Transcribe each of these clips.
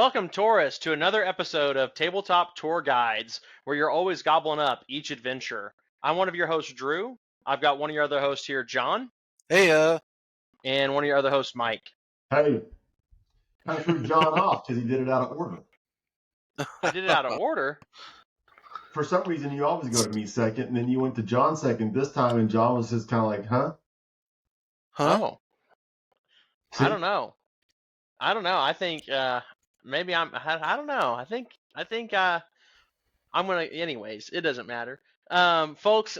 Welcome, tourists, to another episode of Tabletop Tour Guides, where you're always gobbling up each adventure. I'm one of your hosts, Drew. I've got one of your other hosts here, John. Hey, and one of your other hosts, Mike. Hey, I threw John off because he did it out of order. I did it out of order? For some reason, you always go to me second, and then you went to John second this time, and John was just kind of like, huh? Oh. See? I don't know. I think maybe I don't know. I think I'm gonna. Anyways, it doesn't matter. Folks,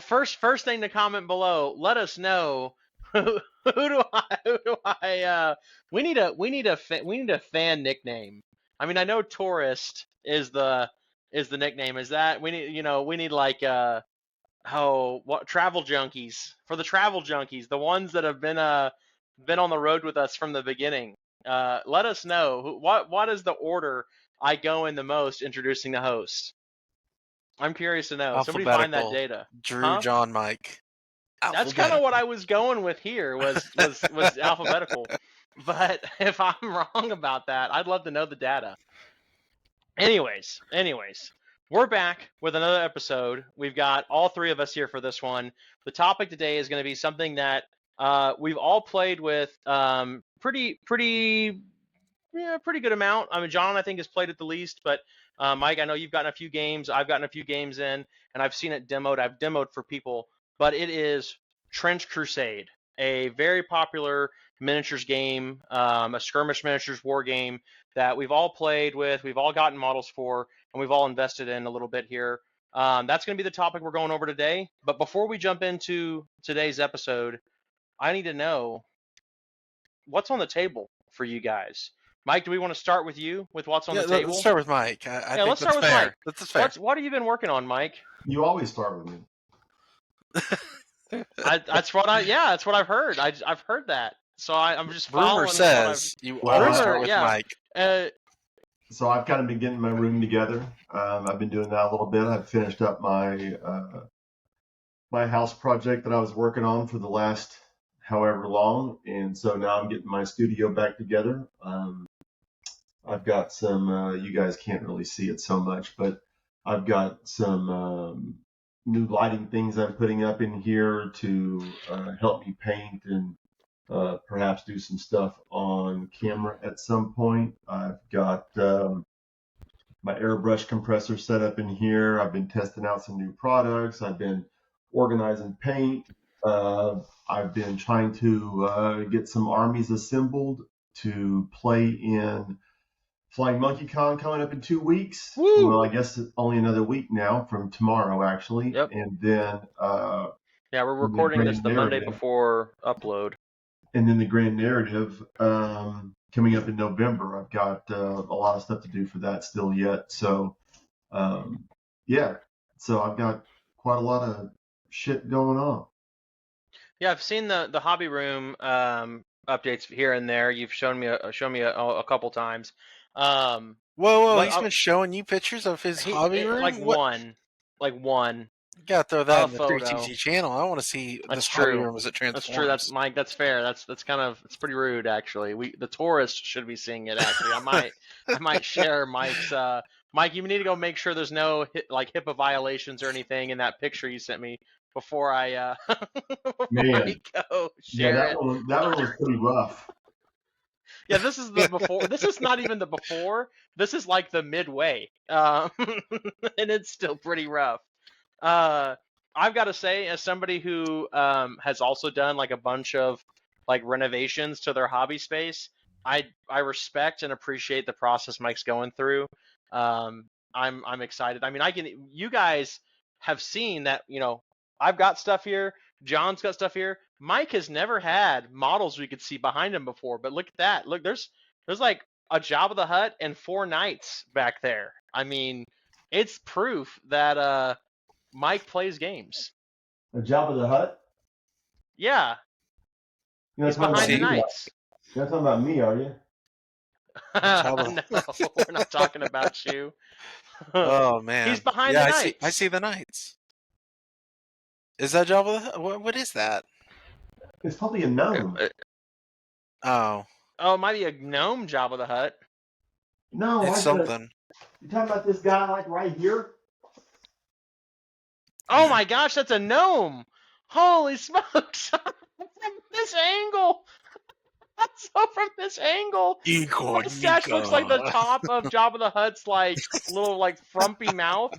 first thing to comment below. Let us know who do I. We need a fan nickname. I mean, I know tourist is the nickname. Is that we need like travel junkies, for the travel junkies, the ones that have been on the road with us from the beginning. Let us know what is the order I go in the most introducing the host. I'm curious to know. Somebody find that data. Drew, huh? John, Mike. That's kind of what I was going with here was alphabetical. But if I'm wrong about that, I'd love to know the data. Anyways, we're back with another episode. We've got all three of us here for this one. The topic today is going to be something that we've all played with pretty good amount. I mean, John, I think, has played it the least, but Mike, I know you've gotten a few games. I've gotten a few games in, and I've seen it demoed. I've demoed for people, but it is Trench Crusade, a very popular miniatures game, a skirmish miniatures war game that we've all played with, we've all gotten models for, and we've all invested in a little bit here. That's going to be the topic we're going over today. But before we jump into today's episode, I need to know what's on the table for you guys. Mike, do we want to start with you with what's on the table? Let's start with Mike. I think let's start with Mike. That's fair. What have you been working on, Mike? You always start with me. That's what I've heard. I've heard that. So I'm just following. Rumor says you always start with Mike. So I've kind of been getting my room together. I've been doing that a little bit. I've finished up my my house project that I was working on for the last however long, and so now I'm getting my studio back together. I've got some, you guys can't really see it so much, but I've got some new lighting things I'm putting up in here to help me paint and perhaps do some stuff on camera at some point. I've got my airbrush compressor set up in here. I've been testing out some new products. I've been organizing paint. I've been trying to get some armies assembled to play in Flying Monkey Con coming up in 2 weeks. Woo! Well, I guess it's only another week now from tomorrow, actually. Yep. And then we're recording this the Monday before upload. And then the Grand Narrative coming up in November. I've got a lot of stuff to do for that still yet. So so I've got quite a lot of shit going on. Yeah, I've seen the hobby room updates here and there. You've shown me a couple times. Whoa! He's been showing you pictures of his hobby room. Like one. You gotta throw that on the photo. 3TC channel. I want to see this hobby room as it transforms. That's true. That's Mike. That's fair. That's kind of, it's pretty rude, actually. The tourists should be seeing it. Actually, I might share Mike's. Mike, you need to go make sure there's no HIPAA violations or anything in that picture you sent me before I go share it. That one was pretty rough. Yeah, this is the before. This is not even the before. This is like the midway, and it's still pretty rough. I've got to say, as somebody who has also done like a bunch of like renovations to their hobby space, I respect and appreciate the process Mike's going through. I'm excited. I mean, you guys have seen that, I've got stuff here. John's got stuff here. Mike has never had models we could see behind him before, but look at that. Look, there's like a Jabba the Hutt and 4 knights back there. I mean, it's proof that Mike plays games. A Jabba the Hutt? Yeah. He's behind the knights. You're not talking about me, are you? No, we're not talking about you. Oh man, he's behind the knights. I see the knights. Is that Jabba the Hutt? What is that? It's probably a gnome. Oh, it might be a gnome Jabba the Hutt. No, It's something. You talking about this guy like right here? Oh my gosh, that's a gnome! Holy smokes! From this angle! So from this angle, mustache looks like the top of Jabba the Hutt's like little like frumpy mouth.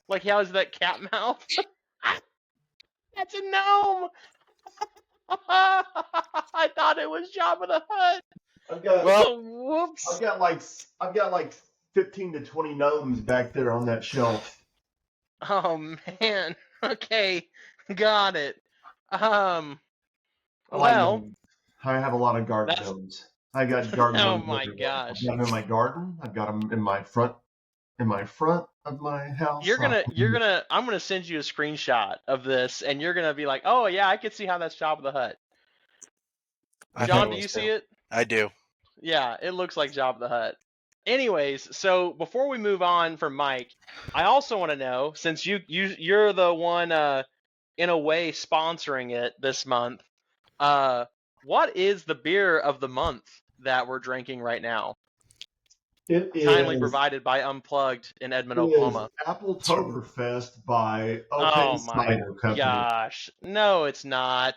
Like he has that cat mouth. That's a gnome! I thought it was Jabba the Hutt. Whoops. I've got like 15 to 20 gnomes back there on that shelf. Oh man. Okay. Got it. Well, I have a lot of garden gnomes. I got garden oh gnomes my everywhere. gosh. I've got them in my garden. I've got them in my front of my house. I'm gonna send you a screenshot of this, and you're gonna be like, oh yeah, I can see how that's Jabba the Hutt. John, do you see it? I do. Yeah, it looks like Jabba the Hutt. Anyways, so before we move on from Mike, I also want to know, since you're the one in a way sponsoring it this month, what is the beer of the month that we're drinking right now? It is kindly provided by Unplugged in Edmond, Oklahoma. Appletoberfest by Oh my Cider Company. gosh. No, it's not.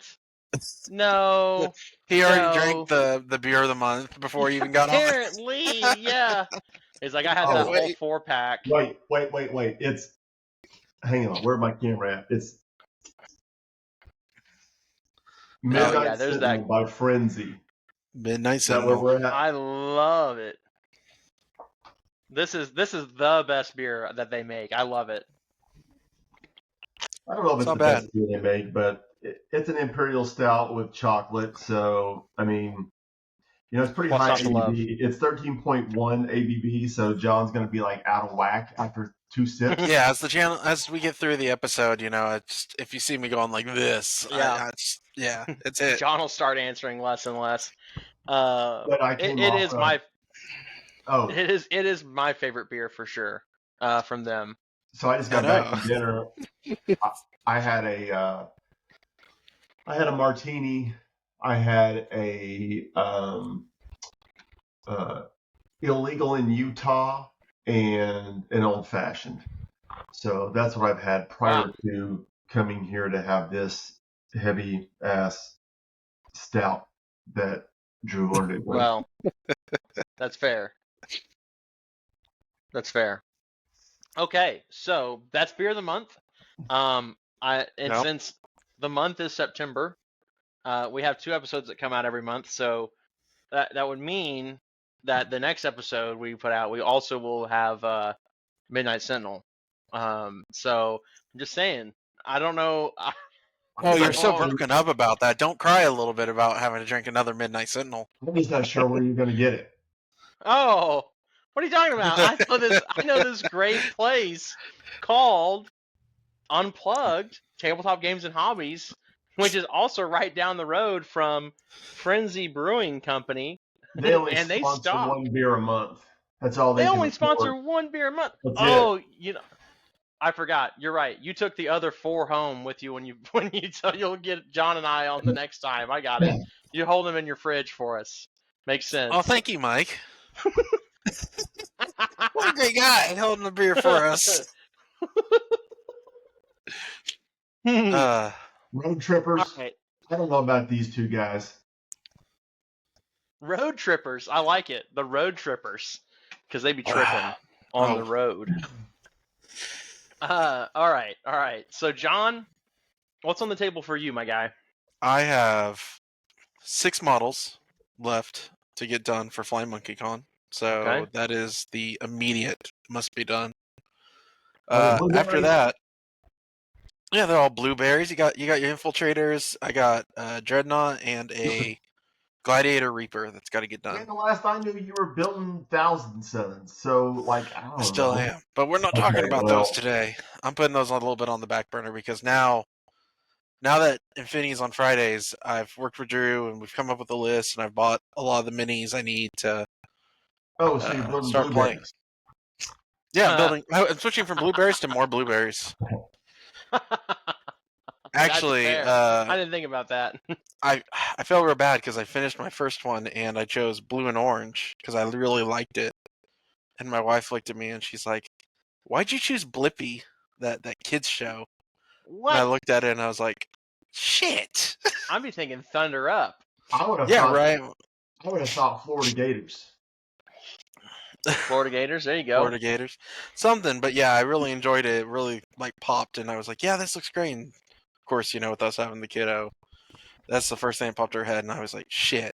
No. He already drank the beer of the month before he even got on. Apparently, yeah. It's like I had that whole 4-pack. Wait. It's hang on. Where's my camera at? It's Midnight there's Sentinel that by Frenzy. Midnight Is that where Sentinel. we're at? I love it. This is the best beer that they make. I love it. I don't know if it's the best beer they make, but it's an imperial stout with chocolate. So I mean, it's pretty high ABV. It's 13.1 ABV. So John's going to be like out of whack after 2 sips. Yeah, as we get through the episode, if you see me going like this, it's it. John will start answering less and less. But it is my favorite beer for sure. From them. So I just got back from dinner. I had a martini. I had a illegal in Utah and an old fashioned. So that's what I've had prior to coming here to have this heavy ass stout that Drew ordered. Well, that's fair. That's fair. Okay, so that's beer of the month. Since the month is September, we have 2 episodes that come out every month. So that would mean that the next episode we put out, we also will have Midnight Sentinel. So I'm just saying, I don't know. Oh, you're so broken up about that. Don't cry a little bit about having to drink another Midnight Sentinel. I'm just not sure where you're going to get it. Oh, what are you talking about? I know this great place called Unplugged Tabletop Games and Hobbies, which is also right down the road from Frenzy Brewing Company. They only sponsor 1 beer a month. That's all they only sponsor 1 beer a month. I forgot. You're right. You took the other 4 home with you you'll get John and I on the next time. I got it. You hold them in your fridge for us. Makes sense. Oh, thank you, Mike. What a great guy holding the beer for us. Road trippers. Right. I don't know about these 2 guys. Road trippers. I like it. The road trippers. Because they be tripping on the road. All right. So, John, what's on the table for you, my guy? I have 6 models left to get done for Flying Monkey Con. So that is the immediate must be done. After that, they're all blueberries. You got your infiltrators. I got Dreadnought and a Gladiator Reaper that's got to get done. And the last I knew, you were building 1007s. So I don't know. Still am, but we're not talking about those today. I'm putting those a little bit on the back burner because now that Infinity's on Fridays, I've worked with Drew and we've come up with a list, and I've bought a lot of the minis I need to. So you're building start playing. Yeah, I'm switching from blueberries to more blueberries. Actually, I didn't think about that. I felt real bad because I finished my first one and I chose blue and orange because I really liked it. And my wife looked at me and she's like, "Why'd you choose Blippi, that kids show?" What? And I looked at it and I was like, "Shit." I'd be thinking Thunder Up. I would have Yeah, thought, right. I would have thought Florida Gators. Florida Gators. There you go. Florida Gators, something. But yeah, I really enjoyed it. It really like popped, and I was like, "Yeah, this looks great." And of course, with us having the kiddo, that's the first thing that popped her head, and I was like, "Shit."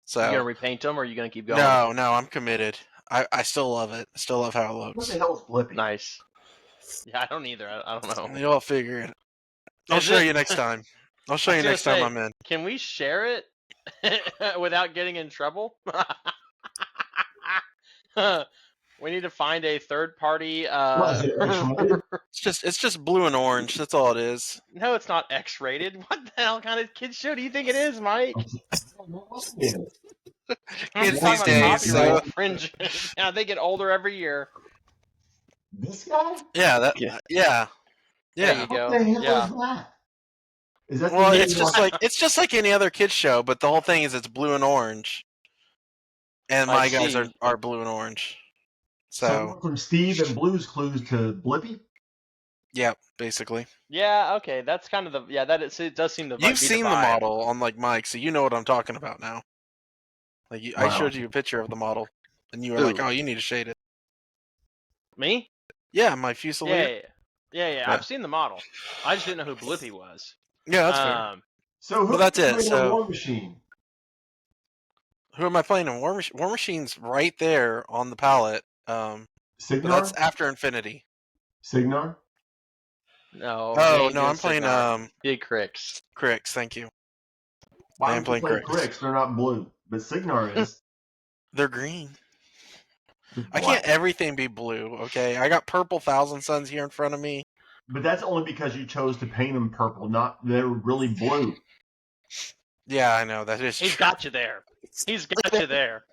So you gonna repaint them, or are you gonna keep going? No, I'm committed. I still love it. I still love how it looks. What the hell is Blippi? Nice. Yeah, I don't either. I don't know. You'll figure it. I'll show you next time. I'll show you next time I'm in. Can we share it without getting in trouble? We need to find a third party. What is it, X-rated? It's just blue and orange. That's all it is. No, it's not X-rated. What the hell kind of kids show do you think it is, Mike? Kids these days. So... Yeah, they get older every year. This guy? Yeah. Yeah. There you go. What the hell Yeah. is that? Is that Well, it's just like any other kids show, but the whole thing is it's blue and orange, and my guys are blue and orange. So from Steve and Blue's Clues to Blippi? Yeah, basically. Yeah, okay, that's kind of the it does seem to. You've seen the model on like Mike, so you know what I'm talking about now. Like I showed you a picture of the model, and you were like, "Oh, you need to shade it." Me? Yeah, my Fusilier. Yeah. I've seen the model. I just didn't know who Blippi was. Yeah, that's fair. So that's it. So War Machine. Who am I playing in? War Machine's right there on the palette. Signar? That's after Infinity. Signar? No. Oh no, I'm playing Big Cricks. Cricks, thank you. Why I am playing Cricks. They're not blue, but Signar is. They're green. I can't everything be blue, okay? I got purple Thousand Suns here in front of me. But that's only because you chose to paint them purple, not they're really blue. Yeah, I know. That is He's got you there. He's got you there.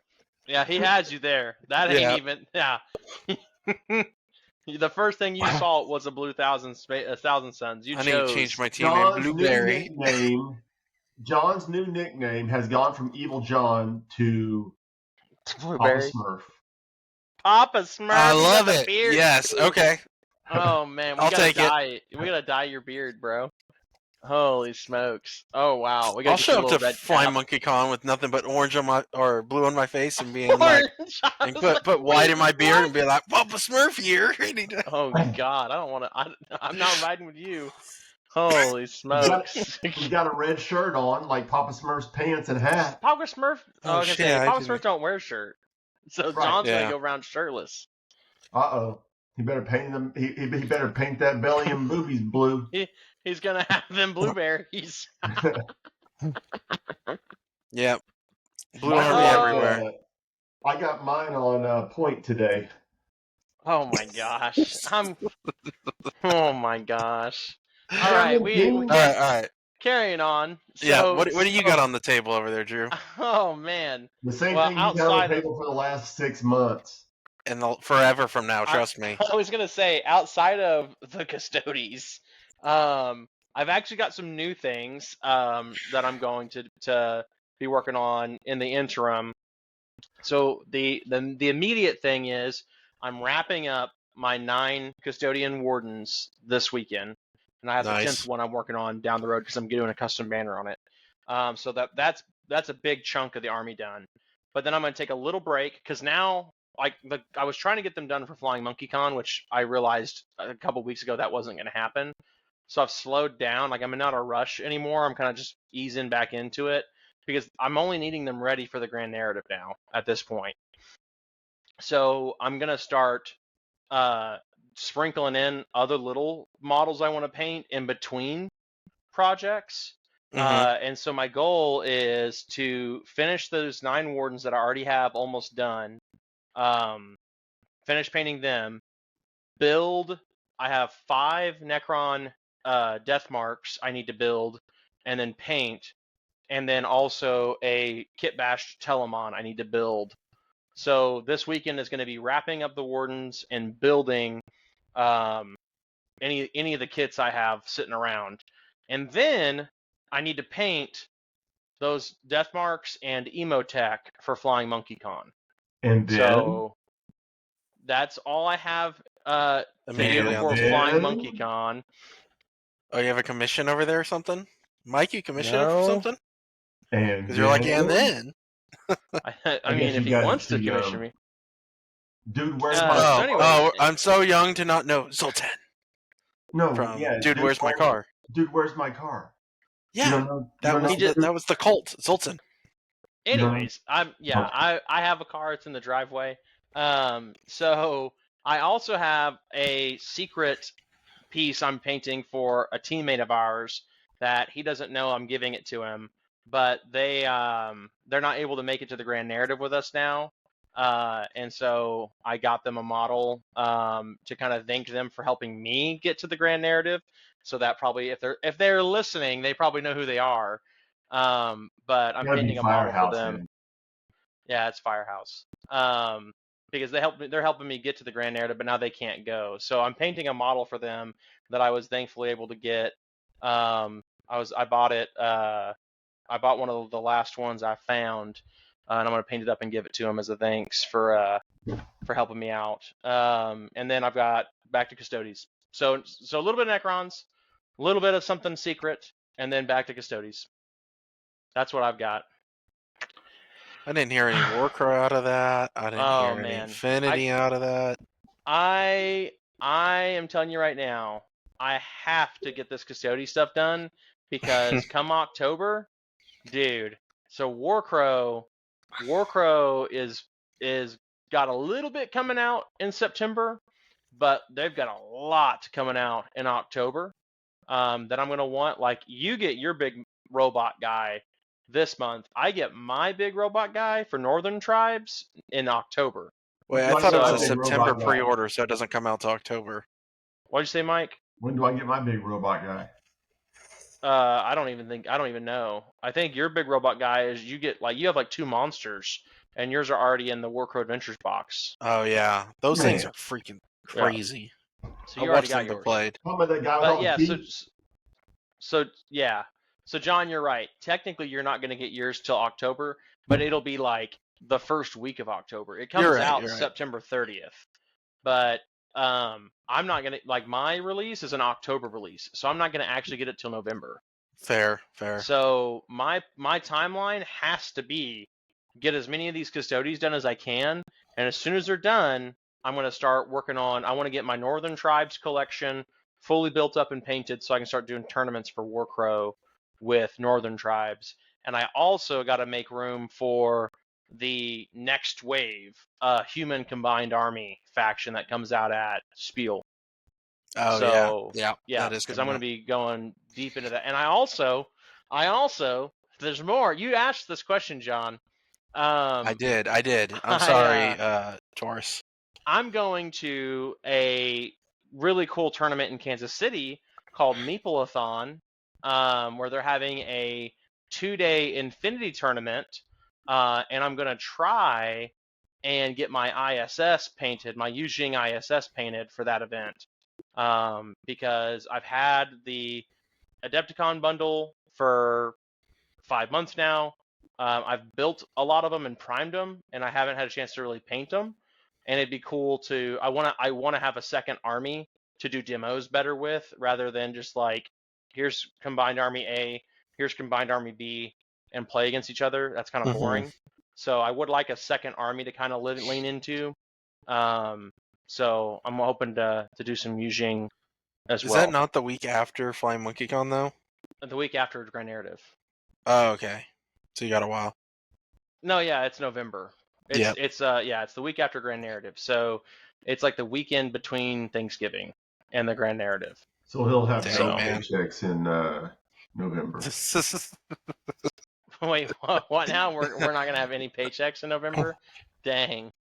Yeah, he has you there. That ain't even... Yeah. The first thing you saw was a blue Thousand Suns. I need to change my team name. Blueberry. John's new nickname has gone from Evil John to Blueberry. Papa Smurf. Papa Smurf. I love it. Beard. Yes. Okay. Oh man, I'll take it. We gotta dye your beard, bro. Holy smokes! Oh wow, I'll show up to Flying Monkey Con with nothing but orange on my blue on my face and being like, and put white in my beard and be like, Papa Smurf here. Oh god, I don't want to. I'm not riding with you. Holy smokes! You got a red shirt on, like Papa Smurf's pants and hat. Papa Smurf. Papa Smurf don't wear a shirt, so John's gonna go around shirtless. He better paint them. He better paint that belly and boobies blue. He's gonna have them blueberries. Yep. Blue army everywhere. I got mine on point today. Oh my gosh. Oh my gosh. All right. All right. Carrying on. So, yeah. What do you got on the table over there, Drew? Oh man. The same thing you got on the table for the last 6 months. And forever from now, trust me. I was gonna say, outside of the Custodes, I've actually got some new things that I'm going to be working on in the interim. So the immediate thing is I'm wrapping up my 9 custodian wardens this weekend, and I have the 10th one I'm working on down the road because I'm doing a custom banner on it. So that's a big chunk of the army done. But then I'm going to take a little break because now. I was trying to get them done for Flying Monkey Con, which I realized a couple weeks ago that wasn't going to happen. So I've slowed down. Like, I'm not a rush anymore. I'm kind of just easing back into it because I'm only needing them ready for the grand narrative now at this point. So I'm going to start sprinkling in other little models I want to paint in between projects. And so my goal is to finish those 9 wardens that I already have almost done. Finish painting them. Build. I have 5 Necron death marks I need to build and then paint, and then also a Kit Bash Telemon I need to build. So this weekend is going to be wrapping up the wardens and building any of the kits I have sitting around, and then I need to paint those death marks and Emotech for Flying Monkey Con. And then that's all I have to do Immediately before on Flying then- Monkey Con. Oh, you have a commission over there or something? Mike, you commission it for No. something? And Because you're like, and then. I mean, guess if you he guys wants to see, commission me. Dude, where's So my anyway- Oh, I'm so young to not know Zoltan. No, From yeah, Dude, Where's My Car? Dude, where's my car? Yeah, You don't know, that was that was the cult, Zoltan. Anyways, I have a car. It's in the driveway. So I also have a secret piece I'm painting for a teammate of ours that he doesn't know I'm giving it to him, but they're not able to make it to the grand narrative with us now. And so I got them a model to kind of thank them for helping me get to the grand narrative. So that probably if they're listening, they probably know who they are. But I'm painting a model for them. Then. Yeah, it's Firehouse. Because they're helping me get to the grand narrative, but now they can't go. So I'm painting a model for them that I was thankfully able to get. I bought it. I bought one of the last ones I found, and I'm gonna paint it up and give it to them as a thanks for helping me out. And then I've got back to Custodes. So a little bit of Necrons, a little bit of something secret, and then back to Custodes. That's what I've got. I didn't hear any Warcry out of that. I didn't hear any man. Infinity out of that. I am telling you right now, I have to get this Custody stuff done because come October, dude. So Warcrow is got a little bit coming out in September, but they've got a lot coming out in October that I'm gonna want. Like you get your big robot guy this month. I get my big robot guy for Northern Tribes in October. Wait, I Like thought it my was a big September robot guy. pre-order, so it doesn't come out till October. What'd you say, Mike? When do I get my big robot guy? I don't even know. I think your big robot guy is you have like 2 monsters, and yours are already in the Warcrow Adventures box. Oh yeah, those Man. things are freaking crazy. So I you already watched got them get yours. played. How about that guy with all But the yeah, teeth? so John, you're right. Technically, you're not going to get yours till October, but it'll be like the first week of October. It comes You're right, out you're right. September 30th, but I'm not gonna like my release is an October release, so I'm not gonna actually get it till November. Fair. So my timeline has to be get as many of these custodies done as I can, and as soon as they're done, I'm going to start working on. I want to get my Northern Tribes collection fully built up and painted, so I can start doing tournaments for Warcrow with Northern Tribes. And I also got to make room for the next wave, human combined army faction that comes out at Spiel. Oh So, yeah, yeah, that is because coming I'm going up. to be going deep into that. And I also, there's more. You asked this question, John. I did. I'm I, sorry, Taurus. I'm going to a really cool tournament in Kansas City called Meeple-a-thon, where they're having a 2-day Infinity tournament, and I'm going to try and get my ISS painted, my Yujing ISS painted for that event, because I've had the Adepticon bundle for 5 months now. I've built a lot of them and primed them, and I haven't had a chance to really paint them. And it'd be cool to. I want to have a second army to do demos better with, rather than just like, here's combined army A, here's combined army B, and play against each other. That's kind of boring. So I would like a second army to kind of lean into. So I'm hoping to do some Yujing as well. Is that not the week after Flying Monkey Con though? The week after Grand Narrative. Oh, okay. So you got a while. No, yeah, it's November. It's the week after Grand Narrative. So it's like the weekend between Thanksgiving and the Grand Narrative. So he'll have Dang, some man. paychecks in November. Wait, what now? We're not gonna have any paychecks in November? Dang.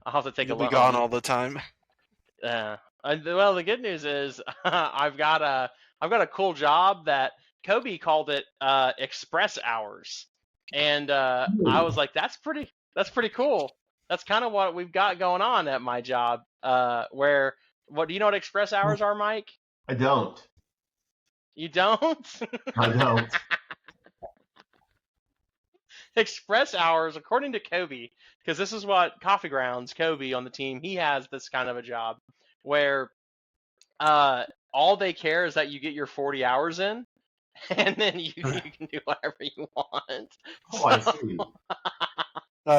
I'll have to take You'll a look. be gone all the time. Well, the good news is I've got a cool job that Kobe called it express hours, and I was like, that's pretty cool. That's kind of what we've got going on at my job. What do you know what express hours are, Mike? I don't. You don't? I don't. express hours, according to Kobe, because this is what Coffee Grounds, Kobe on the team, he has this kind of a job where all they care is that you get your 40 hours in, and then you can do whatever you want. Oh, I see.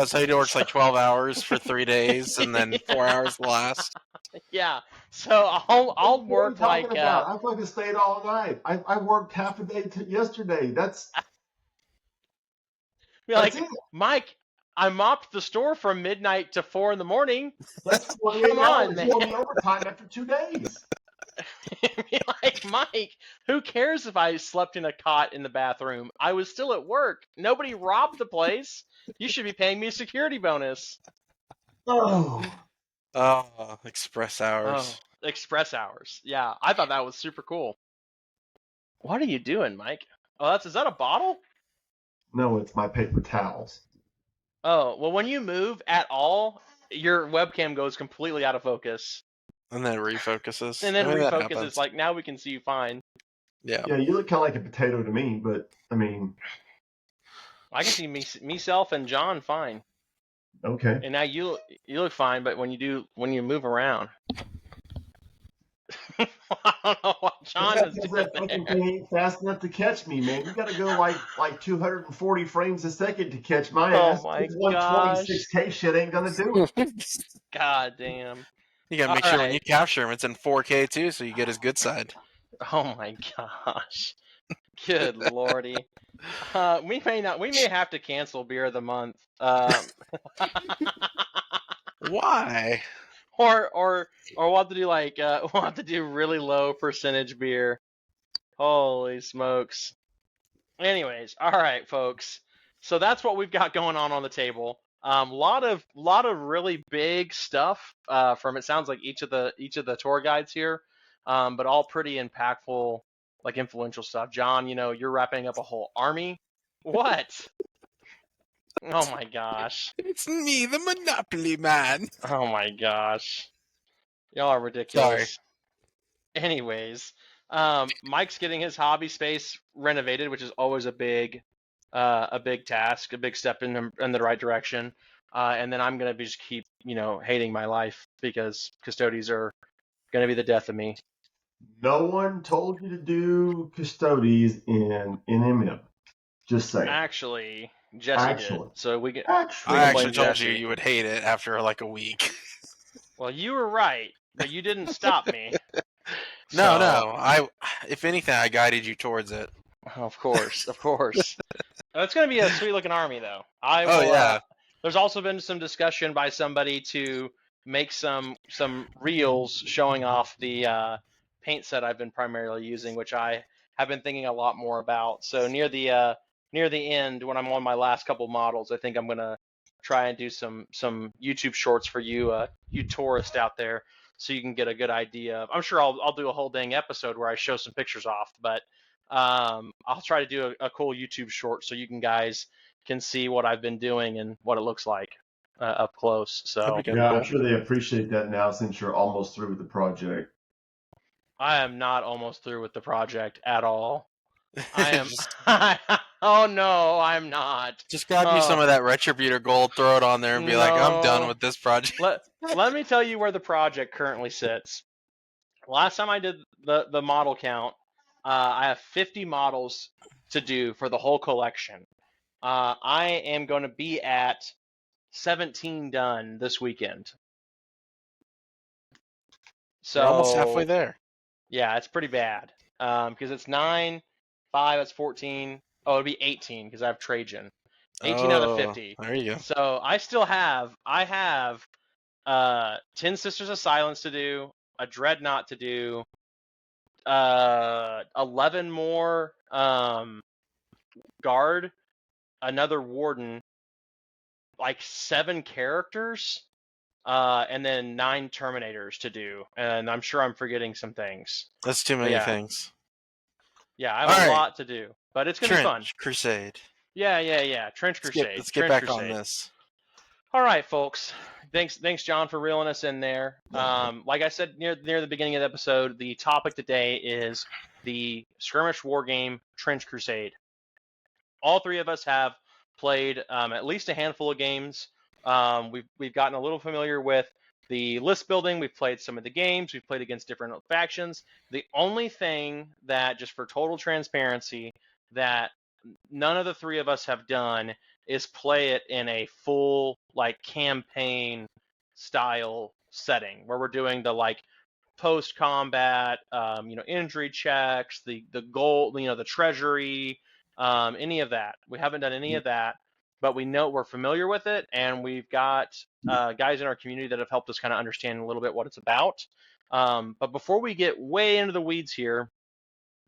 So he works like 12 hours for 3 days, and then 4 hours last. Yeah. So I'll work what are you like talking about? I fucking stayed all night. I worked half a day yesterday. That's like it. Mike. I mopped the store from midnight to 4 in the morning. That's 48 Come hours. on, man. You owe me overtime after 2 days. Like, Mike, who cares if I slept in a cot in the bathroom? I was still at work. Nobody robbed the place. You should be paying me a security bonus. Oh. Oh, express hours. Oh, express hours. Yeah, I thought that was super cool. What are you doing, Mike? Oh, is that a bottle? No, it's my paper towels. Oh, well, when you move at all, your webcam goes completely out of focus. And then it refocuses. And then that refocuses, happens. like, now we can see you fine. Yeah. Yeah, you look kind of like a potato to me, but I mean, I can see myself and John fine. okay. And now you look fine, but when you move around, I don't know what John is doing That fucking there. thing ain't fast enough to catch me, man. You got to go like 240 frames a second to catch my ass. Oh my This gosh. 126K shit ain't gonna do it. God damn. You gotta make All sure when right. you capture him, it's in 4K too, so you get his good side. Oh my gosh. Good lordy. We may have to cancel Beer of the Month. Why? Or we'll have to do we'll have to do really low percentage beer. Holy smokes. Anyways, all right, folks. So that's what we've got going on the table. Lot of really big stuff from, it sounds like, each of the tour guides here, but all pretty impactful, like influential stuff. John, you're wrapping up a whole army. What? Oh my gosh. It's me, the Monopoly Man. Oh my gosh. Y'all are ridiculous. Sorry. Anyways, Mike's getting his hobby space renovated, which is always a big task, a big step in the right direction. And then I'm gonna just keep, hating my life because custodies are gonna be the death of me. No one told you to do custodies in NMM. Just saying. Actually, Jesse did. So we I actually told Jesse. you would hate it after like a week. Well, you were right, but you didn't stop me. No. If anything, I guided you towards it. Of course. It's going to be a sweet looking army, though. Yeah. There's also been some discussion by somebody to make some reels showing off the paint set I've been primarily using, which I have been thinking a lot more about. So near the end, when I'm on my last couple models, I think I'm going to try and do some YouTube shorts for you tourists out there, so you can get a good idea. I'm sure I'll do a whole dang episode where I show some pictures off, but I'll try to do a cool YouTube short so you guys can see what I've been doing and what it looks like up close. So yeah, I'm sure they appreciate that now since you're almost through with the project. I am not almost through with the project at all. I am. Oh no, I'm not. Just grab you some of that Retributor gold, throw it on there, and be like, I'm done with this project. Let me tell you where the project currently sits. Last time I did the model count, I have 50 models to do for the whole collection. I am going to be at 17 done this weekend. So you're almost halfway there. Yeah, it's pretty bad. Because it's 9, 5, that's 14. Oh, it'll be 18 because I have Trajan. 18 out of 50. There you go. So I have 10 Sisters of Silence to do, a Dreadnought to do, 11 more Guard, another Warden, like 7 characters, and then 9 Terminators to do. And I'm sure I'm forgetting some things. That's too many things. Yeah, I have a lot to do, but it's going to be fun. Trench Crusade. Yeah. Trench Crusade. Let's get back on this. All right, folks. Thanks, John, for reeling us in there. Like I said near the beginning of the episode, the topic today is the Skirmish war game Trench Crusade. All 3 of us have played at least a handful of games. We've gotten a little familiar with the list building. We've played some of the games. We've played against different factions. The only thing that, just for total transparency, that none of the three of us have done is play it in a full like campaign style setting where we're doing the like post combat, injury checks, the gold, the treasury, any of that. We haven't done any of that, but we know we're familiar with it, and we've got guys in our community that have helped us kind of understand a little bit what it's about. But before we get way into the weeds here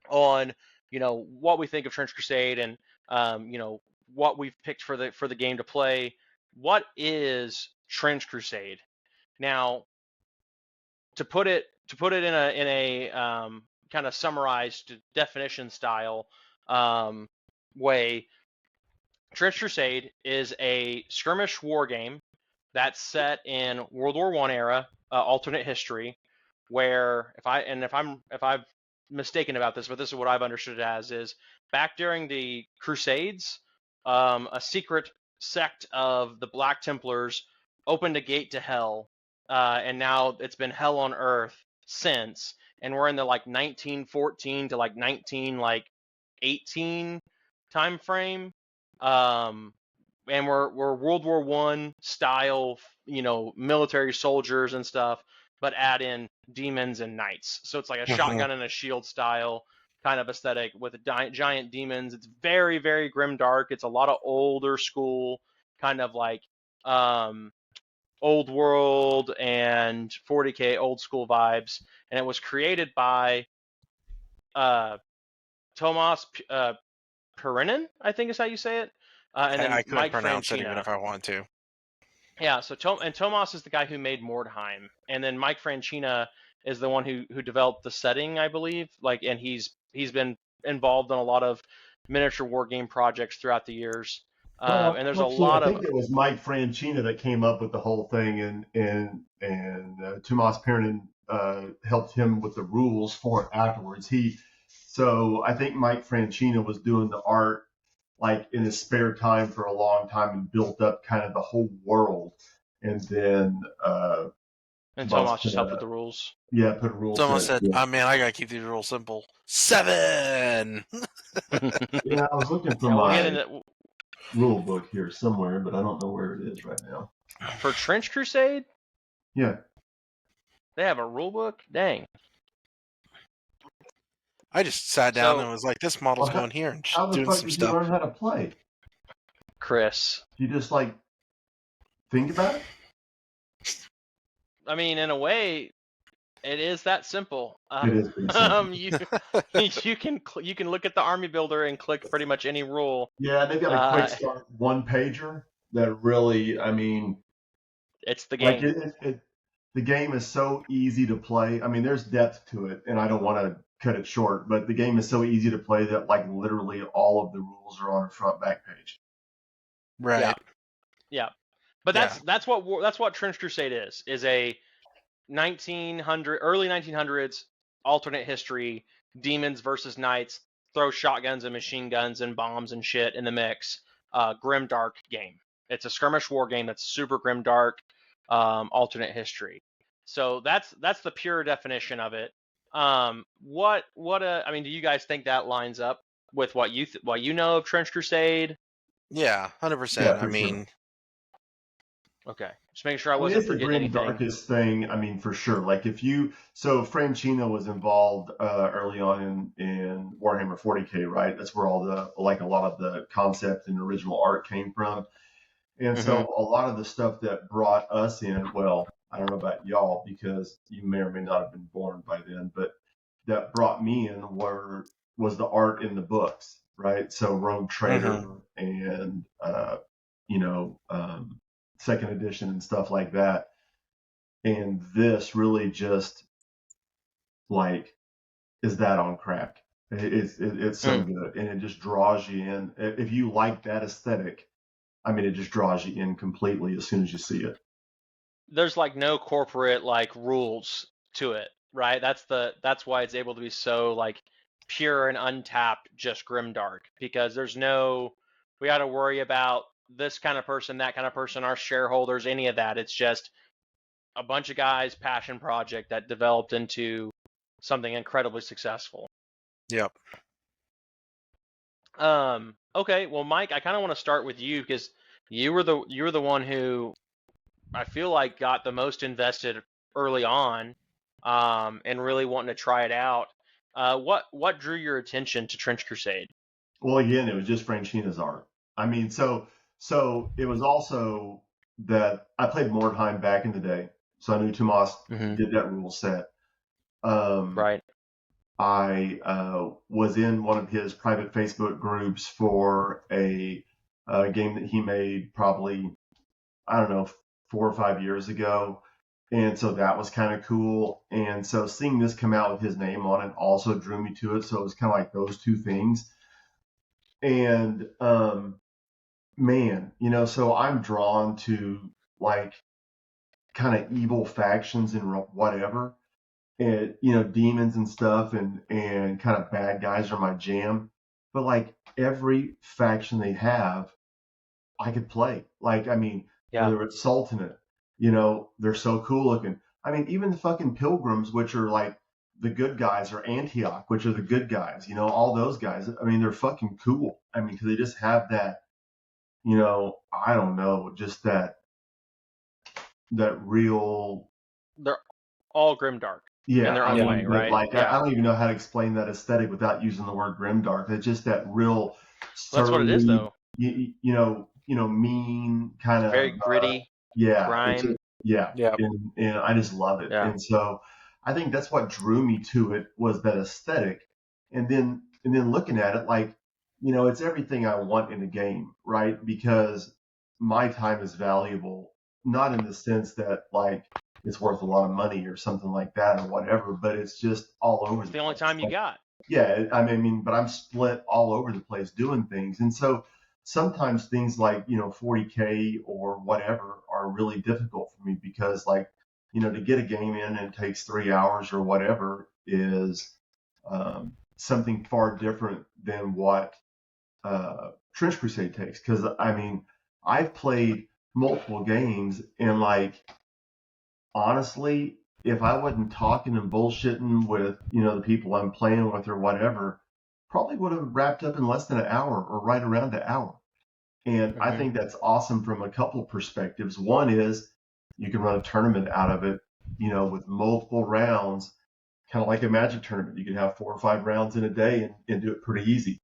on what we think of Trench Crusade and what we've picked for the game to play, what is Trench Crusade? Now, to put it in a kind of summarized definition style way, Trench Crusade is a skirmish war game that's set in World War I era, alternate history, where if I'm mistaken about this, but this is what I've understood it as, is back during the Crusades, a secret sect of the Black Templars opened a gate to hell, and now it's been hell on earth since, and we're in the like 1914 to like 1918 time frame. And we're World War I style, military soldiers and stuff, but add in demons and knights. So it's like a shotgun and a shield style kind of aesthetic with giant demons. It's very, very grim dark. It's a lot of older school, kind of like old world and 40K old school vibes. And it was created by Tomas Perinen, I think is how you say it. And then I couldn't Mike pronounce it Francina. even if I wanted to. Yeah, so Tomas is the guy who made Mordheim, and then Mike Francina is the one who developed the setting, I believe. And he's been involved in a lot of miniature war game projects throughout the years. And there's actually, a lot I think it was Mike Francina that came up with the whole thing, and Tomas Pernin helped him with the rules for it afterwards. So I think Mike Francina was doing the art like in his spare time for a long time and built up kind of the whole world, and then Tomas just helped with the rules. Yeah, put rules. Someone said, "Oh man, I gotta keep these rules simple." 7. Yeah, I was looking for my rule book here somewhere, but I don't know where it is right now. For Trench Crusade? Yeah. They have a rule book? Dang. I just sat down and was like, "This model's going here," and how the doing fuck some did stuff. you learn how to play, Chris? You just like think about it. I mean, in a way, it is that simple. It is pretty simple. You can look at the army builder and click pretty much any rule. Yeah, they've got a quick start one pager that really, I mean, it's the game. Like the game is so easy to play. I mean, there's depth to it, and I don't want to cut it short, but the game is so easy to play that like literally all of the rules are on a front back page. Right. Yeah. But that's what Trench Crusade is a early 1900s alternate history, demons versus knights, throw shotguns and machine guns and bombs and shit in the mix, grim dark game. It's a skirmish war game that's super grim dark, alternate history. So that's the pure definition of it. I mean, do you guys think that lines up with what you know of Trench Crusade? Yeah, 100%. I mean, sure. Okay, just making sure I wasn't forgetting anything. It's the grim darkest thing. I mean, for sure. Like so Francina was involved early on in Warhammer 40K, right? That's where all a lot of the concept and original art came from. And so a lot of the stuff that brought us in, well, I don't know about y'all because you may or may not have been born by then, but that brought me in was the art in the books, right? So Rogue Trader and second edition and stuff like that. And this really just like is that on crack. It's so good, and it just draws you in. If you like that aesthetic, I mean, it just draws you in completely as soon as you see it. There's like no corporate like rules to it, right? That's why it's able to be so like pure and untapped, just grimdark, because there's no we got to worry about this kind of person, that kind of person, our shareholders, any of that. It's just a bunch of guys' passion project that developed into something incredibly successful. Yep. Okay, well, Mike, I kind of want to start with you because you were the one who I feel like got the most invested early on, and really wanting to try it out. What drew your attention to Trench Crusade? Well, again, it was just Franchina's art. I mean, so it was also that I played Mordheim back in the day, so I knew Tomas did that rule set. Right. I was in one of his private Facebook groups for a game that he made probably, I don't know, 4 or 5 years ago. And so that was kind of cool. And so seeing this come out with his name on it also drew me to it. So it was kind of like those two things. And man, so I'm drawn to like kind of evil factions and whatever. And demons and stuff and kind of bad guys are my jam. But like every faction they have, I could play. Like, I mean, whether it's Sultanate, they're so cool looking. I mean, even the fucking Pilgrims, which are like the good guys, or Antioch, which are the good guys, all those guys. I mean, they're fucking cool. I mean, because they just have that, I don't know, just that real. They're all grimdark. Yeah, in their own way, right? Like, I don't even know how to explain that aesthetic without using the word grimdark. It's just that real. That's what it is, though. Mean kind of very gritty. Yeah, grime. Yeah. And I just love it. Yeah. And so I think that's what drew me to it, was that aesthetic. And then looking at it, like, it's everything I want in a game, right? Because my time is valuable, not in the sense that like it's worth a lot of money or something like that or whatever, but it's just all over. It's the only time you got. Yeah, I mean, but I'm split all over the place doing things. And so sometimes things like, 40K or whatever are really difficult for me because, like, to get a game in and it takes 3 hours or whatever is something far different than what Trench Crusade takes. Because, I mean, I've played multiple games and, like, honestly, if I wasn't talking and bullshitting with, the people I'm playing with or whatever, probably would have wrapped up in less than an hour or right around an hour. And I think that's awesome from a couple perspectives. One is you can run a tournament out of it, with multiple rounds, kind of like a Magic tournament. You can have 4 or 5 rounds in a day and do it pretty easy.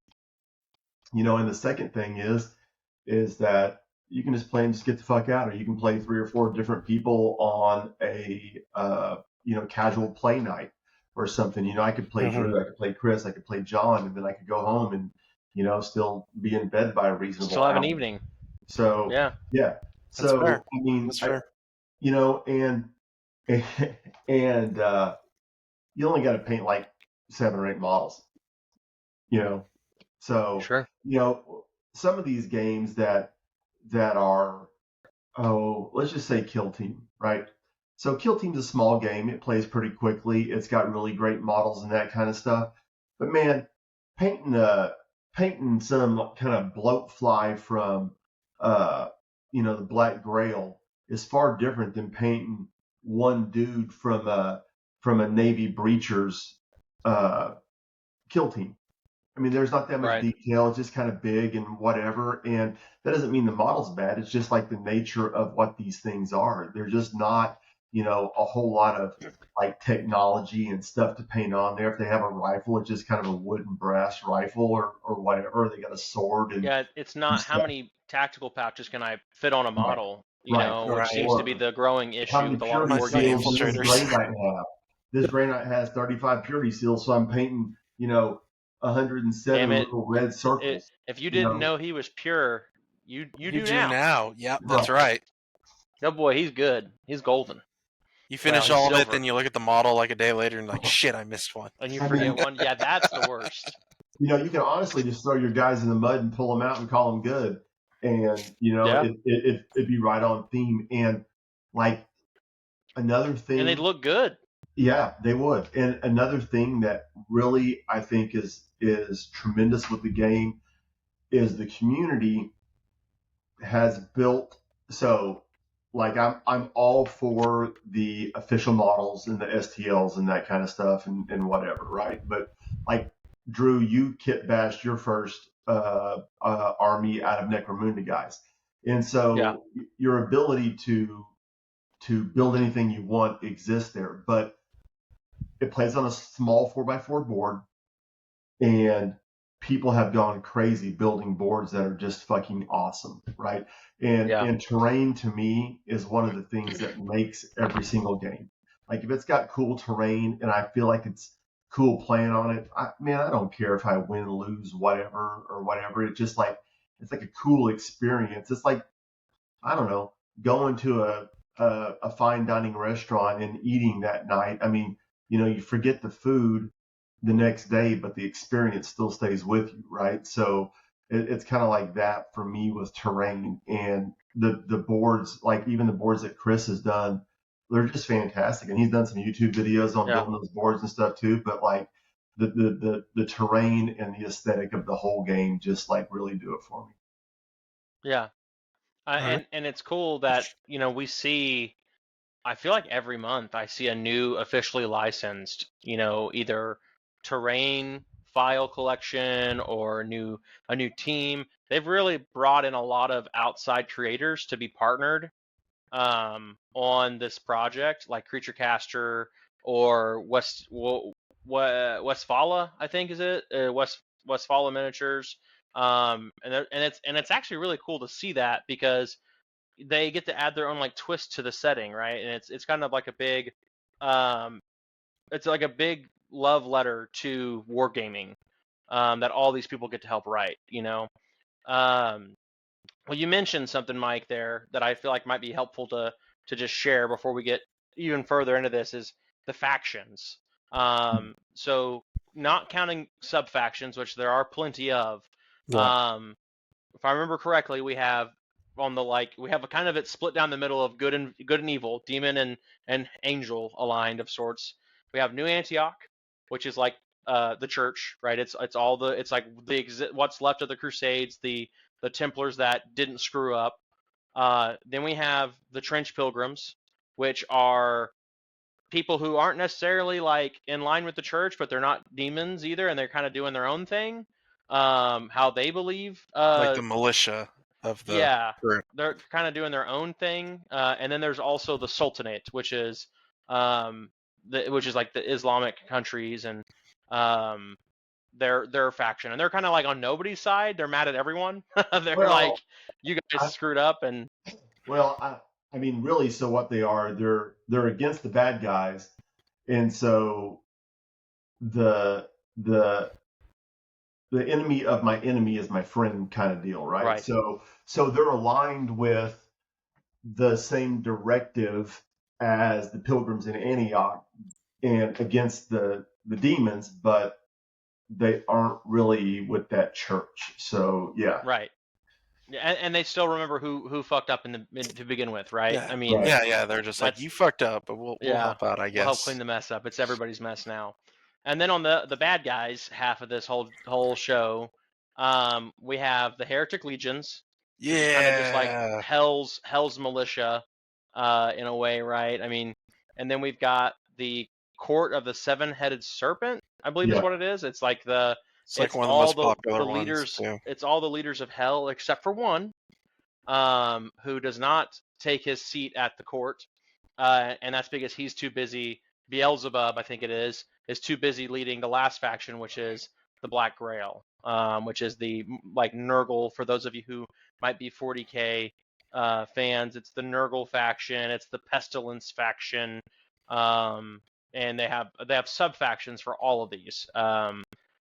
And the second thing is that you can just play and just get the fuck out, or you can play 3 or 4 different people on a casual play night or something. I could play Drew, I could play Chris, I could play John, and then I could go home and still be in bed by a reasonable still have hour. An evening. So yeah. So fair. I mean, That's fair. And you only got to paint like 7 or 8 models. So sure. Some of these games that are, let's just say Kill Team, right? So Kill Team's a small game. It plays pretty quickly. It's got really great models and that kind of stuff. But man, painting some kind of bloat fly from, the Black Grail is far different than painting one dude from a Navy Breachers Kill Team. I mean, there's not that much detail. It's just kind of big and whatever. And that doesn't mean the model's bad. It's just like the nature of what these things are. They're just not, a whole lot of like technology and stuff to paint on there. If they have a rifle, it's just kind of a wood and brass rifle or whatever. They got a sword. And it's not how many tactical pouches can I fit on a model, which seems to be the growing issue with a lot of board games. This Grey Knight has 35 purity seals, so I'm painting, 107 little red circles. If you didn't know he was pure, you do now. Yep, that's right. Oh boy, he's good. He's golden. You finish all of it, then you look at the model like a day later and like, shit, I missed one. And you forget one. Yeah, that's the worst. You can honestly just throw your guys in the mud and pull them out and call them good. And, it'd be right on theme. And like another thing. And they'd look good. Yeah, they would. And another thing that really I think is tremendous with the game is the community has built. So like I'm all for the official models and the STLs and that kind of stuff and whatever, right? But like Drew, you kit bashed your first army out of Necromunda guys, and so your ability to build anything you want exists there, but it plays on a small 4x4 board, and people have gone crazy building boards that are just fucking awesome, right? And terrain to me is one of the things that makes every single game. Like if it's got cool terrain and I feel like it's cool playing on it, I don't care if I win, lose, whatever. It's just like it's like a cool experience. It's like, I don't know, going to a fine dining restaurant and eating that night. I mean, you forget the food the next day, but the experience still stays with you, right? So it's kind of like that for me with terrain. And the boards, like even the boards that Chris has done, they're just fantastic. And he's done some YouTube videos on building those boards and stuff too. But like the terrain and the aesthetic of the whole game just like really do it for me. Yeah. And it's cool that, we see, I feel like every month I see a new officially licensed, either terrain file collection or a new team. They've really brought in a lot of outside creators to be partnered on this project, like Creature Caster or Westfala, I think is it Westfala Miniatures. And it's actually really cool to see that because they get to add their own like twist to the setting, right? And it's kind of like a big, it's like a big love letter to wargaming that all these people get to help write. Well, you mentioned something, Mike, there that I feel like might be helpful to just share before we get even further into this is the factions. So not counting sub factions, which there are plenty of. Yeah. If I remember correctly, we have we have a kind of it split down the middle of good and evil, demon and angel aligned of sorts. We have New Antioch, which is like the church, right? It's like what's left of the Crusades, the Templars that didn't screw up. Then we have the Trench Pilgrims, which are people who aren't necessarily like in line with the church, but they're not demons either, and they're kind of doing their own thing. How they believe. Like the militia of the group. They're kind of doing their own thing. And then there's also the Sultanate, which is like the Islamic countries and their faction, and they're kind of like on nobody's side. They're mad at everyone. They're like, you guys screwed up. And I mean, really, so what they are, they're against the bad guys, and so the enemy of my enemy is my friend kind of deal, right? So they're aligned with the same directive as the Pilgrims in Antioch and against the demons, but they aren't really with that church. So yeah. Right. And they still remember who fucked up to begin with, right? Yeah. I mean, yeah, they're just like, you fucked up, but we'll help out, I guess. We'll help clean the mess up. It's everybody's mess now. And then on the bad guys half of this whole show, we have the Heretic Legions. Yeah. Kind of just like Hell's militia, in a way, right? I mean, and then we've got the Court of the Seven-Headed Serpent, I believe is what it is. It's like it's like one of the most popular leaders. Ones, it's all the leaders of Hell except for one, who does not take his seat at the court, and that's because he's too busy. Beelzebub, I think it is too busy leading the last faction, which is the Black Grail, which is the like Nurgle. For those of you who might be 40K fans, it's the Nurgle faction. It's the Pestilence faction, and they have sub factions for all of these,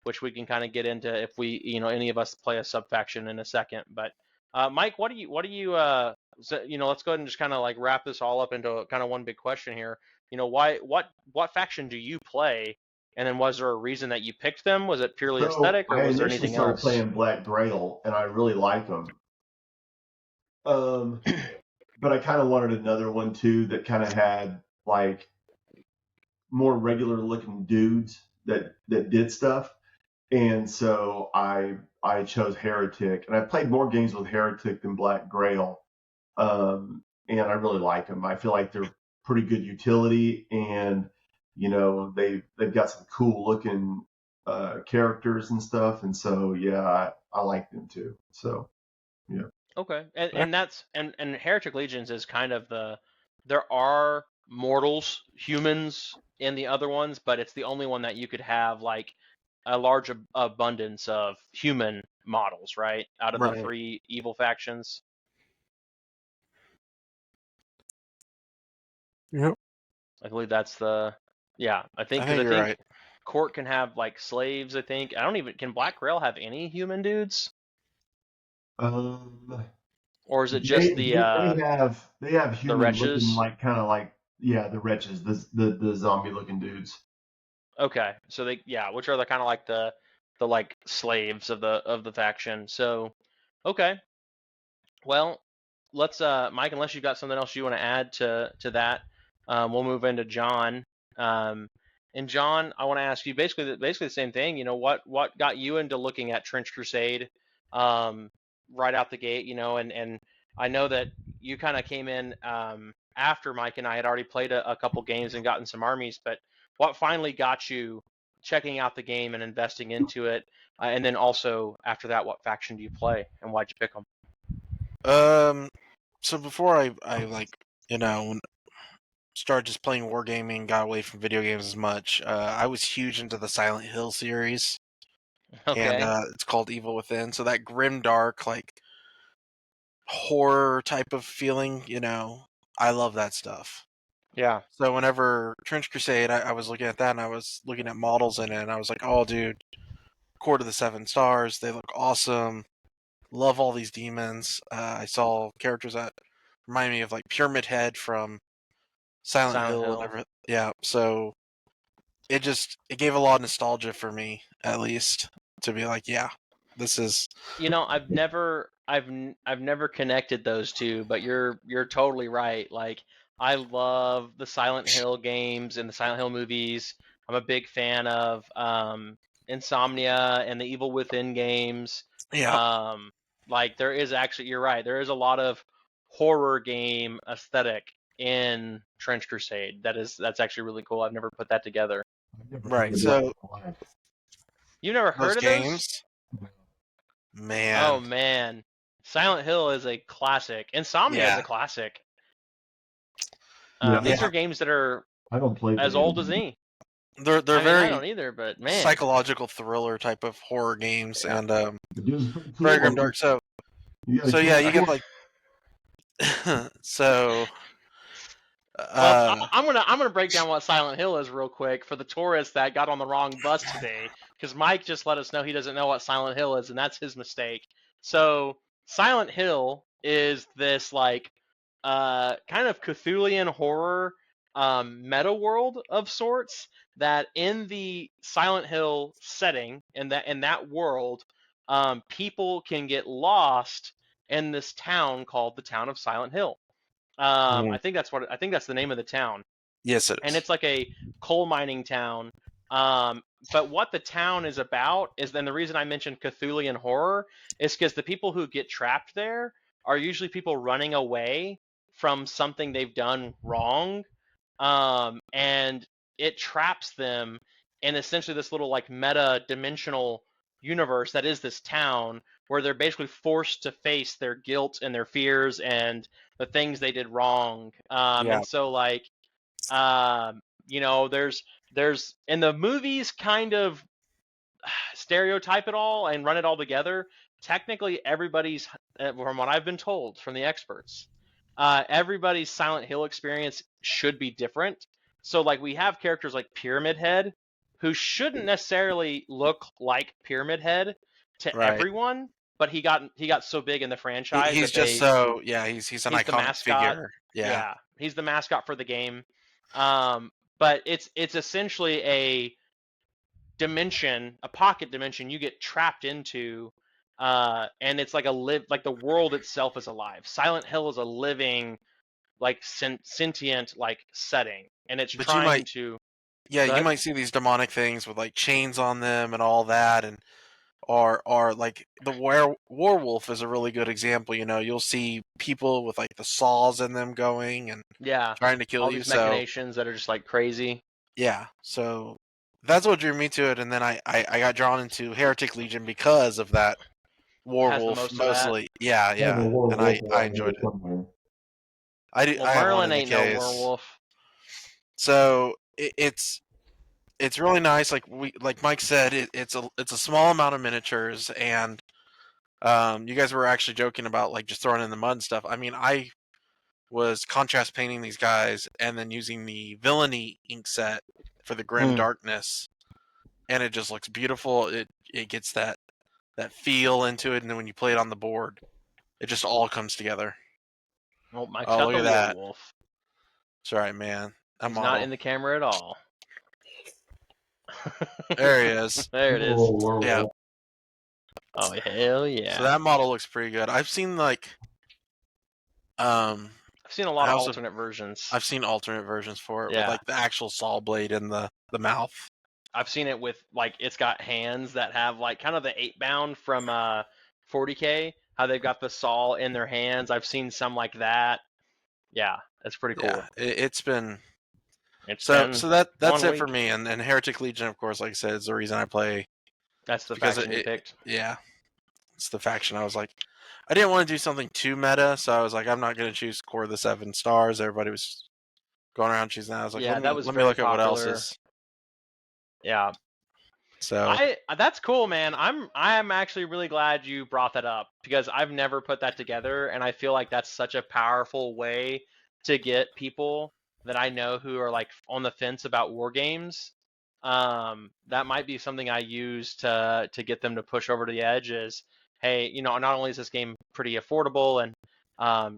which we can kind of get into if we any of us play a sub faction in a second. But Mike, what do you let's go ahead and just kind of like wrap this all up into kind of one big question here. What faction do you play? And then was there a reason that you picked them? Was it purely aesthetic, or was there anything else? I initially started playing Black Grail, and I really like them. But I kind of wanted another one too that kind of had like more regular looking dudes that did stuff. And so I I chose Heretic, and I played more games with Heretic than Black Grail, and I really like them. I feel like they're pretty good utility, and they've got some cool looking characters and stuff, and so yeah, I like them too. So yeah. Okay, and that's and Heretic Legions is kind of there are mortals, humans in the other ones, but it's the only one that you could have like a large abundance of human models, right? Out of the Right. 3 evil factions. Yep. I believe that's the I think I because think I you're think right. Court can have like slaves. I think I don't even can Black Grail have any human dudes, Um, or is it just they have the human looking wretches? like kind of like the wretches, the zombie looking dudes. Okay, so which are the kind of like the like slaves of the faction. So, okay, well, let's Mike, unless you've got something else you want to add to that, we'll move into John. And John, I want to ask you basically the same thing. You know, what got you into looking at Trench Crusade, right out the gate? You know, and I know that you kind of came in after Mike and I had already played a couple games and gotten some armies, but what finally got you checking out the game and investing into it? And then also after that, what faction do you play and why'd you pick them? So before I like, started just playing wargaming, got away from video games as much, I was huge into the Silent Hill series. And Okay. it's called Evil Within. So that grim dark, like, horror type of feeling, I love that stuff. Yeah. So whenever Trench Crusade, I was looking at that, and I was looking at models in it, and I was like, oh, dude, Court of the Seven Stars, they look awesome. Love all these demons. I saw characters that remind me of like Pyramid Head from Silent Hill and everything. Yeah, so it gave a lot of nostalgia for me, at least, to be like, yeah, this is. I've never connected those two, but you're totally right. Like I love the Silent Hill games and the Silent Hill movies. I'm a big fan of Insomnia and the Evil Within games. Yeah. Um, like there is actually, you're right. There is a lot of horror game aesthetic in Trench Crusade. That's actually really cool. I've never put that together. Right. So You've never those heard of those? games, Oh man. man, Silent Hill is a classic. Insomnia is Yeah. a classic. Yeah, These are games that are I don't play as old as me. They're I mean, I very don't either, but man, psychological thriller type of horror games, yeah. and Very very grim dark. So yeah, you get like so. Well, I'm gonna break down what Silent Hill is real quick for the tourists that got on the wrong bus today, because Mike just let us know he doesn't know what Silent Hill is, and that's his mistake. So Silent Hill is this like kind of Cthulhian horror meta world of sorts that in the Silent Hill setting in that world, people can get lost in this town called the town of Silent Hill. I think that's the name of the town. Yes, it And is. it's like a coal mining town. But what the town is about is then the reason I mentioned Cthulhian horror is because the people who get trapped there are usually people running away from something they've done wrong, and it traps them in essentially this little like meta dimensional universe that is this town where they're basically forced to face their guilt and their fears and the things they did wrong. Yeah. And so like there's in the movies kind of stereotype it all and run it all together. Technically, everybody's, from what I've been told from the experts, everybody's Silent Hill experience should be different. So, like, we have characters like Pyramid Head, who shouldn't necessarily look like Pyramid Head to Right. everyone, but he got so big in the franchise He's that just so he's an he's the iconic mascot. figure. Yeah. Yeah, he's the mascot for the game. But it's essentially a dimension, a pocket dimension you get trapped into, and it's like like the world itself is alive. Silent Hill is a living, like sentient like setting, and it's But you trying might to. Yeah, Go you ahead. might see these demonic things with like chains on them and all that, and are like the werewolf is a really good example. You'll see people with like the saws in them going and trying to kill all you. these machinations that are just like crazy. Yeah, so that's what drew me to it, and then I got drawn into Heretic Legion because of that werewolf mostly. Yeah, and I enjoyed it. I have one Merlin in the ain't no case. werewolf. So it's really nice. Like Mike said, it's a small amount of miniatures, and you guys were actually joking about like just throwing in the mud and stuff. I mean, I was contrast painting these guys and then using the villainy ink set for the grim darkness, and it just looks beautiful. It gets that feel into it, and then when you play it on the board, it just all comes together. Well, Mike's got the werewolf. That's right, man. He's not in the camera at all. There he is. There it is. Yeah. Oh, hell yeah. So that model looks pretty good. I've seen like I've seen a lot of alternate versions. I've seen alternate versions for it with like the actual saw blade in the mouth. I've seen it with like it's got hands that have like kind of the 8-bound from 40K, how they've got the saw in their hands. I've seen some like that. Yeah, that's pretty cool. Yeah, it's been so that's it for me. And Heretic Legion, of course, like I said, is the reason I play. That's the faction you picked. Yeah, it's the faction. I was like, I didn't want to do something too meta, so I was like, I'm not going to choose Core of the 7 Stars. Everybody was going around choosing that. I was like, let me look at what else is. Yeah. So that's cool, man. I'm actually really glad you brought that up because I've never put that together, and I feel like that's such a powerful way to get people that I know who are like on the fence about war games. That might be something I use to get them to push over to the edge. Is hey, not only is this game pretty affordable and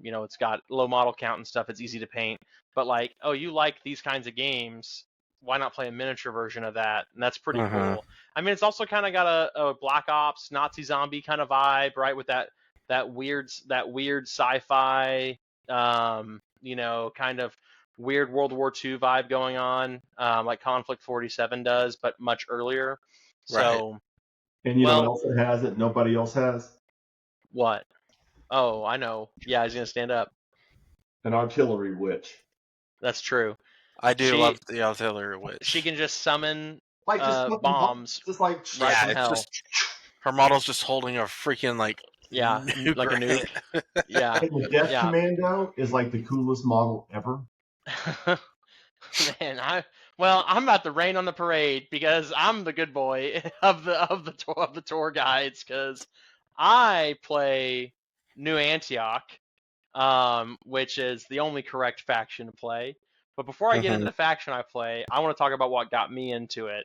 it's got low model count and stuff, it's easy to paint, but like, oh, you like these kinds of games, why not play a miniature version of that? And that's pretty cool. I mean, it's also kind of got a Black Ops Nazi zombie kind of vibe, right? With that weird sci-fi, kind of weird World War II vibe going on, like Conflict 47 does, but much earlier. So, right. And what else it has that nobody else has? What? Oh, I know. Yeah, he's gonna stand up. An artillery witch. That's true. I do love the artillery witch. She can just summon like bombs, just like right from hell. Her model's just holding a freaking like nuke like a nuke. Yeah. And the Death Commando is like the coolest model ever. Man, I'm about to rain on the parade because I'm the good boy of the tour guides because I play New Antioch, which is the only correct faction to play. But before I get into the faction I play, I want to talk about what got me into it.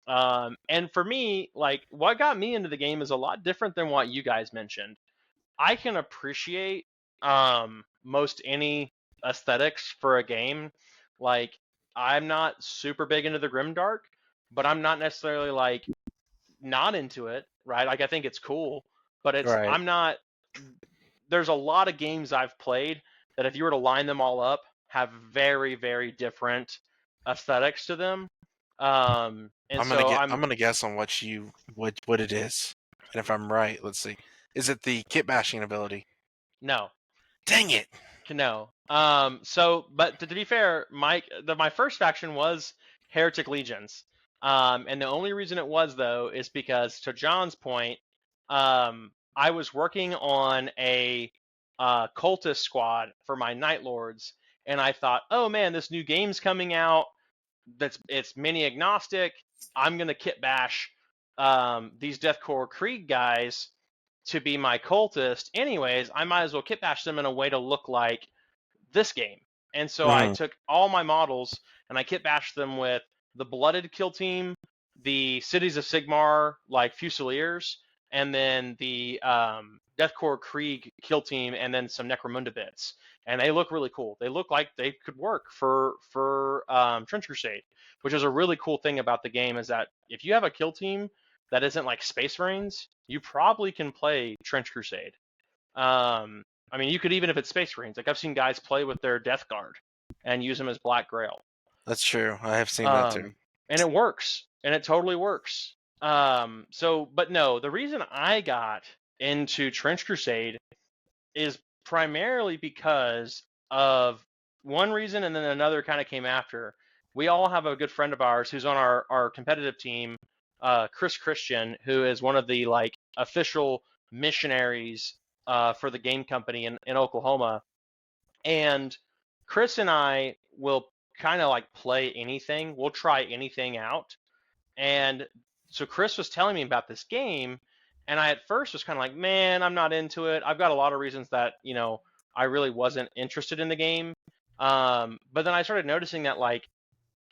And for me, like what got me into the game is a lot different than what you guys mentioned. I can appreciate most any aesthetics for a game. Like I'm not super big into the Grimdark, but I'm not necessarily like not into it, right? Like I think it's cool, but it's I'm not. There's a lot of games I've played that if you were to line them all up, have very, very different aesthetics to them. And I'm gonna guess on what it is, and if I'm right, let's see. Is it the kit bashing ability? No. Dang it. No. But to be fair, Mike, my first faction was Heretic Legions. And the only reason it was though is because, to John's point, I was working on a cultist squad for my Night Lords, and I thought, oh man, this new game's coming out. It's mini agnostic. I'm gonna kit bash these Deathcore Krieg guys to be my cultist. Anyways, I might as well kit bash them in a way to look like this game. And so I took all my models and I kit bashed them with the Blooded Kill Team, the Cities of Sigmar like Fusiliers, and then the Deathcore Krieg Kill Team, and then some Necromunda bits. And they look really cool. They look like they could work for Trench Crusade, which is a really cool thing about the game, is that if you have a kill team that isn't like Space Marines, you probably can play Trench Crusade. I mean, you could, even if it's Space Marines. Like I've seen guys play with their Death Guard and use them as Black Grail. That's true. I have seen that too. And it works. And it totally works. But no, the reason I got into Trench Crusade is primarily because of one reason, and then another kind of came after. We all have a good friend of ours who's on our competitive team, Chris Christian, who is one of the like official missionaries for the game company in Oklahoma. And Chris and I will kind of like play anything. We'll try anything out. And so Chris was telling me about this game, and I at first was kind of like, man, I'm not into it. I've got a lot of reasons that, I really wasn't interested in the game. But then I started noticing that like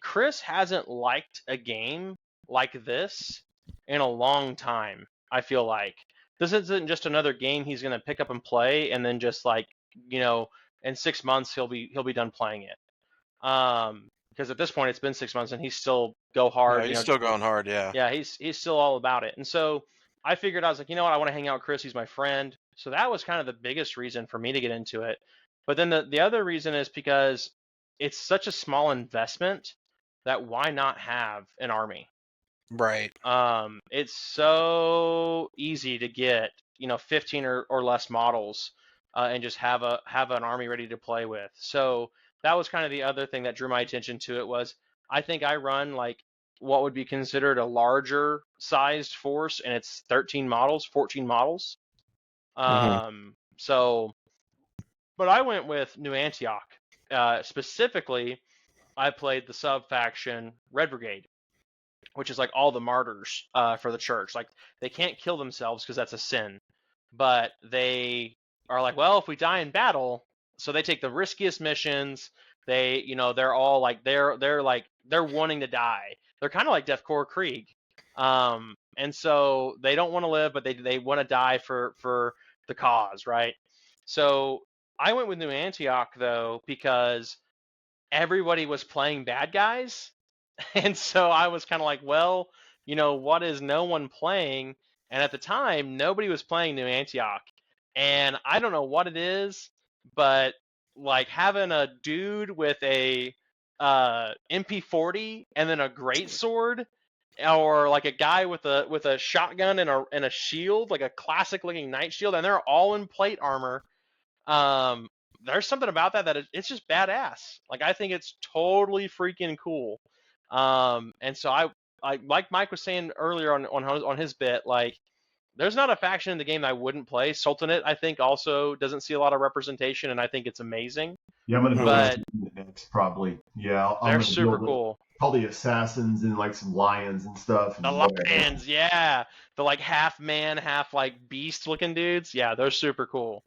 Chris hasn't liked a game like this in a long time. I feel like this isn't just another game he's going to pick up and play, and then just like, you know, in 6 months he'll be done playing it. Because at this point it's been 6 months and he's still go hard. Yeah, he's still going hard. Yeah. Yeah, he's still all about it. And so I figured, I was like, you know what, I want to hang out with Chris. He's my friend. So that was kind of the biggest reason for me to get into it. But then the other reason is because it's such a small investment that why not have an army? Right. It's so easy to get, 15 or less models, and just have an army ready to play with. So that was kind of the other thing that drew my attention to it. Was I think I run like what would be considered a larger sized force, and it's 13 models, 14 models. So, but I went with New Antioch. Specifically, I played the sub faction Red Brigade, which is like all the martyrs for the church. Like they can't kill themselves because that's a sin, but they are like, well, if we die in battle, so they take the riskiest missions. They, they're all like they're wanting to die. They're kind of like Deathcore Krieg, and so they don't want to live, but they want to die for the cause, right? So I went with New Antioch though because everybody was playing bad guys. And so I was kind of like, well, what is no one playing? And at the time, nobody was playing New Antioch. And I don't know what it is, but like having a dude with a MP40 and then a great sword, or like a guy with a shotgun and a shield, like a classic looking knight shield, and they're all in plate armor. There's something about that it's just badass. Like I think it's totally freaking cool. And so I like Mike was saying earlier on his bit, like there's not a faction in the game that I wouldn't play. Sultanate, I think, also doesn't see a lot of representation, and I think it's amazing. Yeah, I'm gonna go But next probably. Yeah, I'm they're gonna super build cool. Probably assassins and like some lions and stuff. The lions, yeah, the like half man, half like beast looking dudes. Yeah, they're super cool.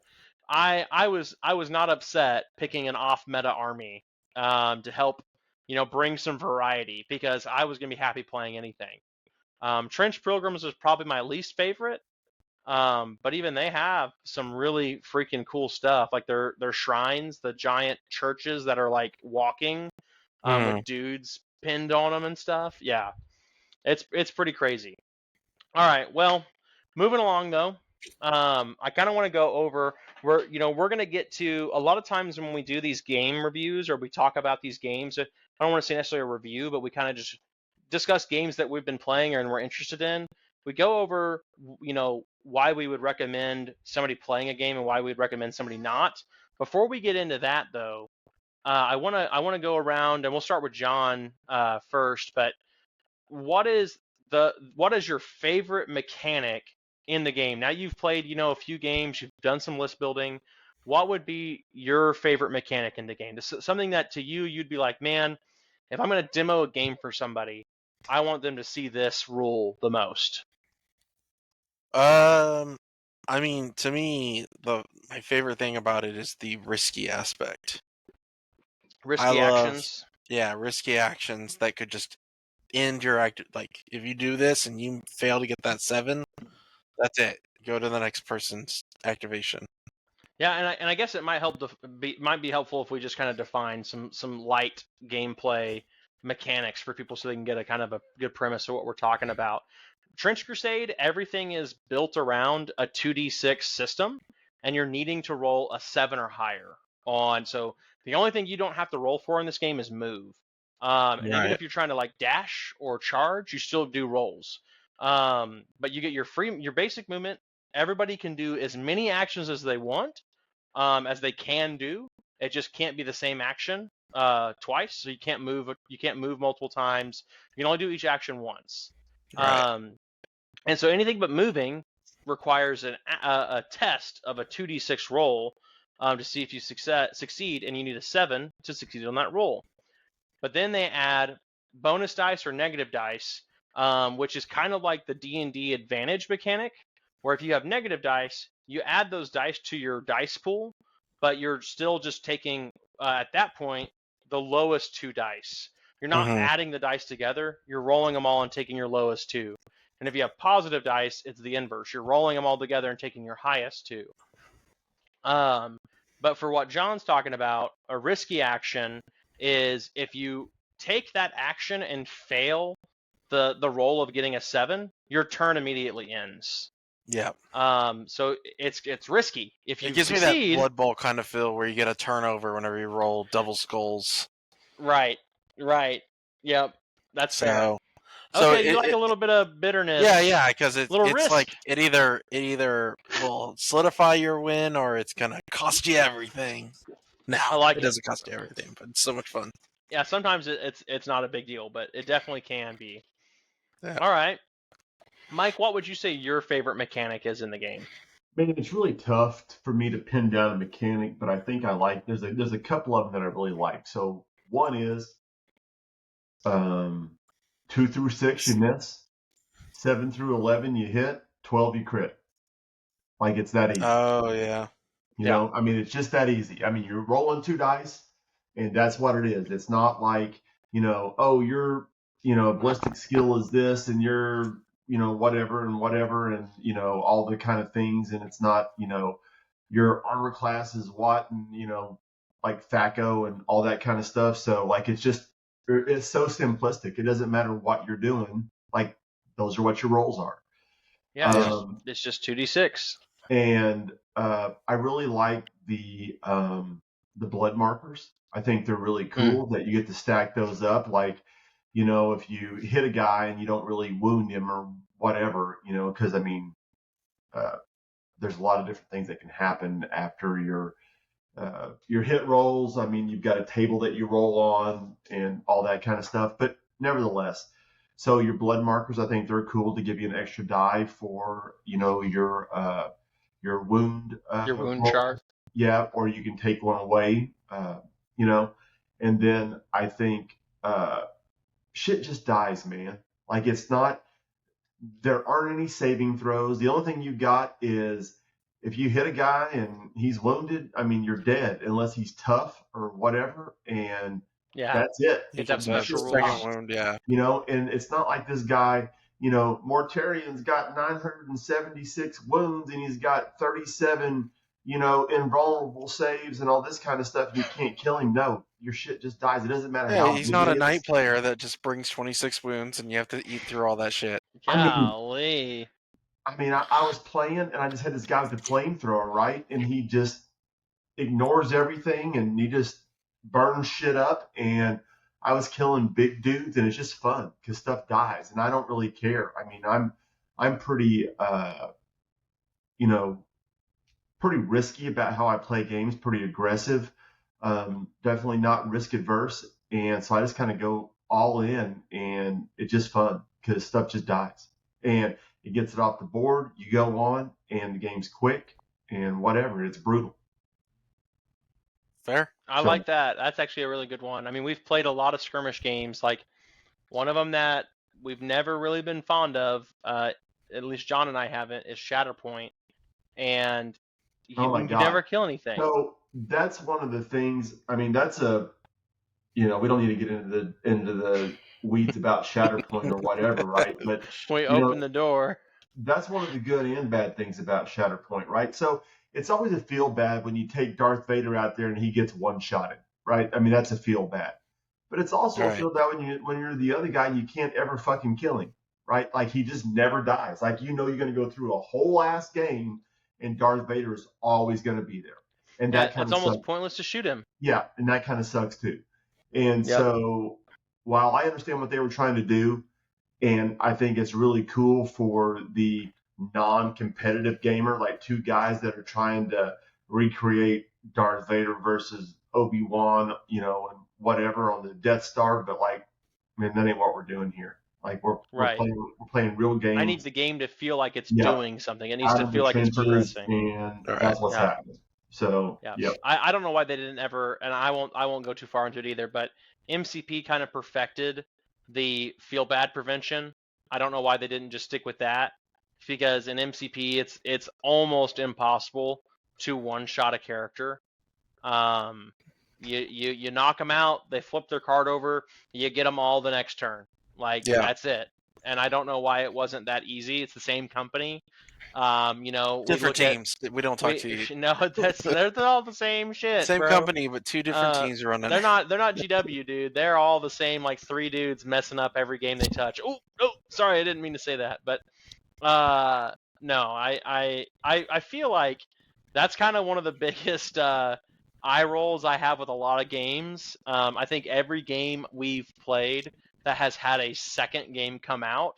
I was not upset picking an off meta army to help bring some variety, because I was gonna be happy playing anything. Trench Pilgrims was probably my least favorite, but even they have some really freaking cool stuff, like their shrines, the giant churches that are like walking, with dudes pinned on them and stuff. Yeah, it's pretty crazy. All right, well, moving along though. I kind of want to go over, we're going to get to a lot of times when we do these game reviews or we talk about these games. I don't want to say necessarily a review, but we kind of just discuss games that we've been playing and we're interested in. We go over, why we would recommend somebody playing a game and why we'd recommend somebody not. Before we get into that though, I want to go around, and we'll start with John first. But what is your favorite mechanic in the game? Now you've played, a few games, you've done some list building. What would be your favorite mechanic in the game? Something that to you, you'd be like, man, if I'm going to demo a game for somebody, I want them to see this rule the most. I mean, to me, my favorite thing about it is the risky aspect. Risky actions. Yeah, risky actions that could just end your act. Like if you do this and you fail to get that 7, that's it. Go to the next person's activation. Yeah, and I guess it might might be helpful if we just kind of define some light gameplay mechanics for people so they can get a kind of a good premise of what we're talking about. Trench Crusade, everything is built around a 2d6 system, and you're needing to roll a 7 or higher on. So the only thing you don't have to roll for in this game is move. And even if you're trying to like dash or charge, you still do rolls. But you get your basic movement. Everybody can do as many actions as they want, as they can do. It just can't be the same action twice. So you can't move multiple times. You can only do each action once. Right. And so anything but moving requires a test of a 2d6 roll to see if you succeed, and you need a 7 to succeed on that roll. But then they add bonus dice or negative dice, which is kind of like the D&D advantage mechanic, where if you have negative dice, you add those dice to your dice pool, but you're still just taking, at that point, the lowest 2 dice. You're not adding the dice together. You're rolling them all and taking your lowest 2. And if you have positive dice, it's the inverse. You're rolling them all together and taking your highest 2. But for what John's talking about, a risky action is if you take that action and fail the roll of getting a 7, your turn immediately ends. Yeah. So it's risky. If you it gives succeed, me that Blood Bowl kind of feel where you get a turnover whenever you roll double skulls. Right. Yep. That's fair. So okay, you like a little bit of bitterness. Yeah, because it's risk. like it either will solidify your win or it's gonna cost you everything. No, it doesn't cost you everything, but it's so much fun. Yeah, sometimes it's not a big deal, but it definitely can be. Yeah. All right, Mike, what would you say your favorite mechanic is in the game? Man, it's really tough for me to pin down a mechanic, but I think I like. There's a couple of them that I really like. So one is 2 through 6 you miss, 7 through 11 you hit, 12 you crit. Like it's that easy. Oh yeah. You know, I mean, it's just that easy. I mean, you're rolling 2 dice, and that's what it is. It's not like, oh, your, ballistic skill is this, and you're, whatever, and, all the kind of things. And it's not, your armor class is what, and, like THAC0 and all that kind of stuff. So, like, it's so simplistic. It doesn't matter what you're doing. Like, those are what your rolls are. Yeah, it's just 2d6. And I really like the blood markers. I think they're really cool that you get to stack those up. Like, if you hit a guy and you don't really wound him or whatever, because I mean, there's a lot of different things that can happen after your hit rolls. I mean, you've got a table that you roll on and all that kind of stuff. But nevertheless, so your blood markers, I think they're cool to give you an extra die for, your wound chart. Yeah, or you can take one away, and then I think shit just dies, man. Like there aren't any saving throws. The only thing you got is if you hit a guy and he's wounded, I mean, you're dead unless he's tough or whatever, and that's it. It's a special wound, and it's not like this guy, Mortarian's got 976 wounds and he's got 37, invulnerable saves and all this kind of stuff. You can't kill him. No, your shit just dies. It doesn't matter how. He's not a knight player that just brings 26 wounds and you have to eat through all that shit. Golly. I mean, I was playing and I just had this guy with the flamethrower, right? And he just ignores everything and he just burns shit up. And I was killing big dudes, and it's just fun because stuff dies, and I don't really care. I mean, I'm pretty, pretty risky about how I play games, pretty aggressive, definitely not risk adverse, and so I just kind of go all in, and it's just fun because stuff just dies, and it gets it off the board. You go on, and the game's quick, and whatever. It's brutal. Fair. I like that. That's actually a really good one. I mean, we've played a lot of skirmish games. Like, one of them that we've never really been fond of, at least John and I haven't, is Shatterpoint. And you never kill anything. So that's one of the things. I mean, that's we don't need to get into the weeds about Shatterpoint or whatever, right? But we open the door. That's one of the good and bad things about Shatterpoint, right? So it's always a feel bad when you take Darth Vader out there and he gets one-shotted, right? I mean, that's a feel bad. But it's also a feel bad when you're the other guy and you can't ever fucking kill him, right? Like, he just never dies. Like, you're going to go through a whole ass game and Darth Vader is always going to be there. And that's almost pointless to shoot him. Yeah, and that kind of sucks too. And so while I understand what they were trying to do, And I think it's really cool for the non-competitive gamer, like two guys that are trying to recreate Darth Vader versus Obi-Wan, and whatever on the Death Star. But like, man, that ain't what we're doing here. Like we're playing real games. I need the game to feel like it's doing something. It needs to feel like it's progressing. And that's what's happening. So I don't know why they didn't ever, and I won't go too far into it either, but MCP kind of perfected the feel bad prevention. I don't know why they didn't just stick with that, because in MCP it's almost impossible to one-shot a character. You knock them out, they flip their card over, you get them all the next turn. That's it. And I don't know why it wasn't that easy. It's the same company. Different teams. We don't talk to you. No, they're all the same shit. Same bro. company, but two different teams are running. They're not GW, dude. They're all the same, like 3 dudes messing up every game they touch. Oh, sorry, I didn't mean to say that. But no, I feel like that's kind of one of the biggest eye rolls I have with a lot of games. I think every game we've played that has had a second game come out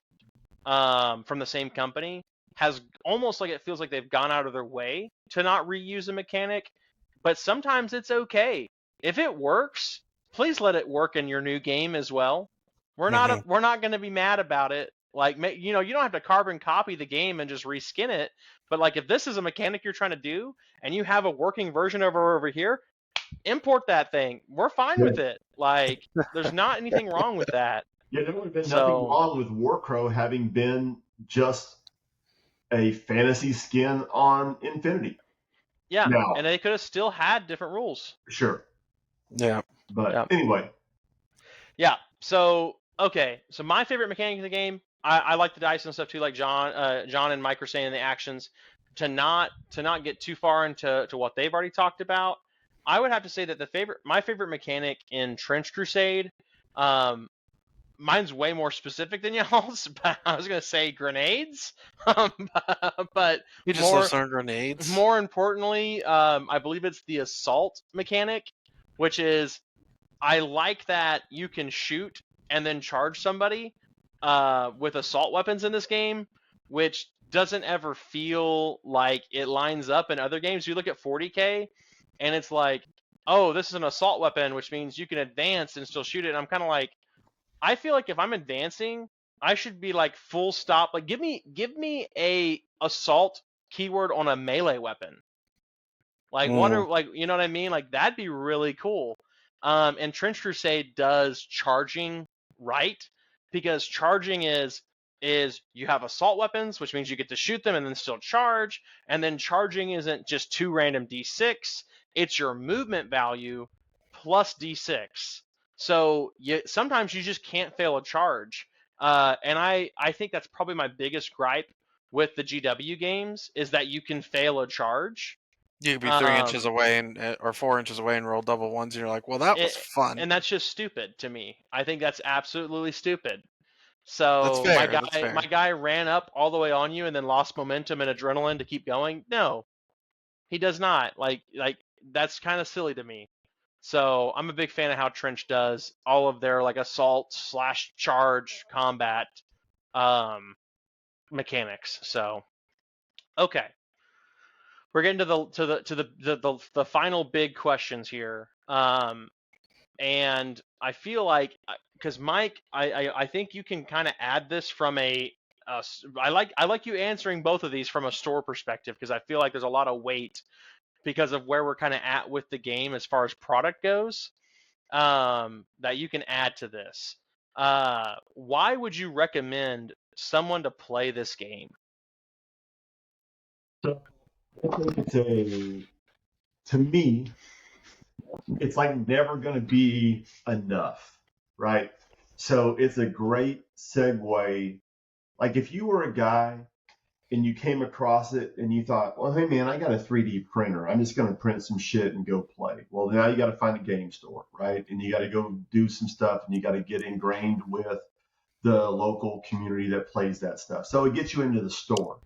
from the same company has almost like it feels like they've gone out of their way to not reuse a mechanic, but sometimes it's okay. If it works, please let it work in your new game as well. We're not going to be mad about it. Like, you don't have to carbon copy the game and just reskin it, but like if this is a mechanic you're trying to do and you have a working version over here, import that thing. We're fine with it. Like, there's not anything wrong with that. Yeah, there would have been nothing wrong with Warcrow having been just a fantasy skin on Infinity. Yeah, and they could have still had different rules. Sure. Yeah. But anyway. Yeah, so, okay. So my favorite mechanic in the game, I like the dice and stuff too, like John and Mike were saying, the actions. To not get too far into what they've already talked about, I would have to say that my favorite mechanic in Trench Crusade, mine's way more specific than y'all's, but I was going to say grenades. But you just love throwing grenades. More importantly, I believe it's the assault mechanic, which is I like that you can shoot and then charge somebody with assault weapons in this game, which doesn't ever feel like it lines up in other games. You look at 40K, and it's like, oh, this is an assault weapon, which means you can advance and still shoot it. And I'm kind of like, I feel like if I'm advancing, I should be like full stop. Like give me a assault keyword on a melee weapon. Like you know what I mean? Like that'd be really cool. And Trench Crusade does charging right, because charging is you have assault weapons, which means you get to shoot them and then still charge. And then charging isn't just 2 random D6, it's your movement value plus D6. So sometimes you just can't fail a charge. And I think that's probably my biggest gripe with the GW games, is that you can fail a charge. You could be 3 inches away or 4 inches away and roll double ones, and you're like, well, that was fun. And that's just stupid to me. I think that's absolutely stupid. So my guy ran up all the way on you and then lost momentum and adrenaline to keep going. No, he does not. Like that's kind of silly to me. So I'm a big fan of how Trench does all of their like assault / charge combat mechanics. So okay, we're getting to the final big questions here. And I feel like, because Mike, I think you can kind of add this from I like you answering both of these from a store perspective, because I feel like there's a lot of weight because of where we're kind of at with the game as far as product goes, that you can add to this. Why would you recommend someone to play this game? So I think to me, it's like never going to be enough, right? So it's a great segue. Like if you were a guy and you came across it and you thought, well, hey man, I got a 3D printer. I'm just going to print some shit and go play. Well, now you got to find a game store, right? And you got to go do some stuff, and you got to get ingrained with the local community that plays that stuff. So it gets you into the store,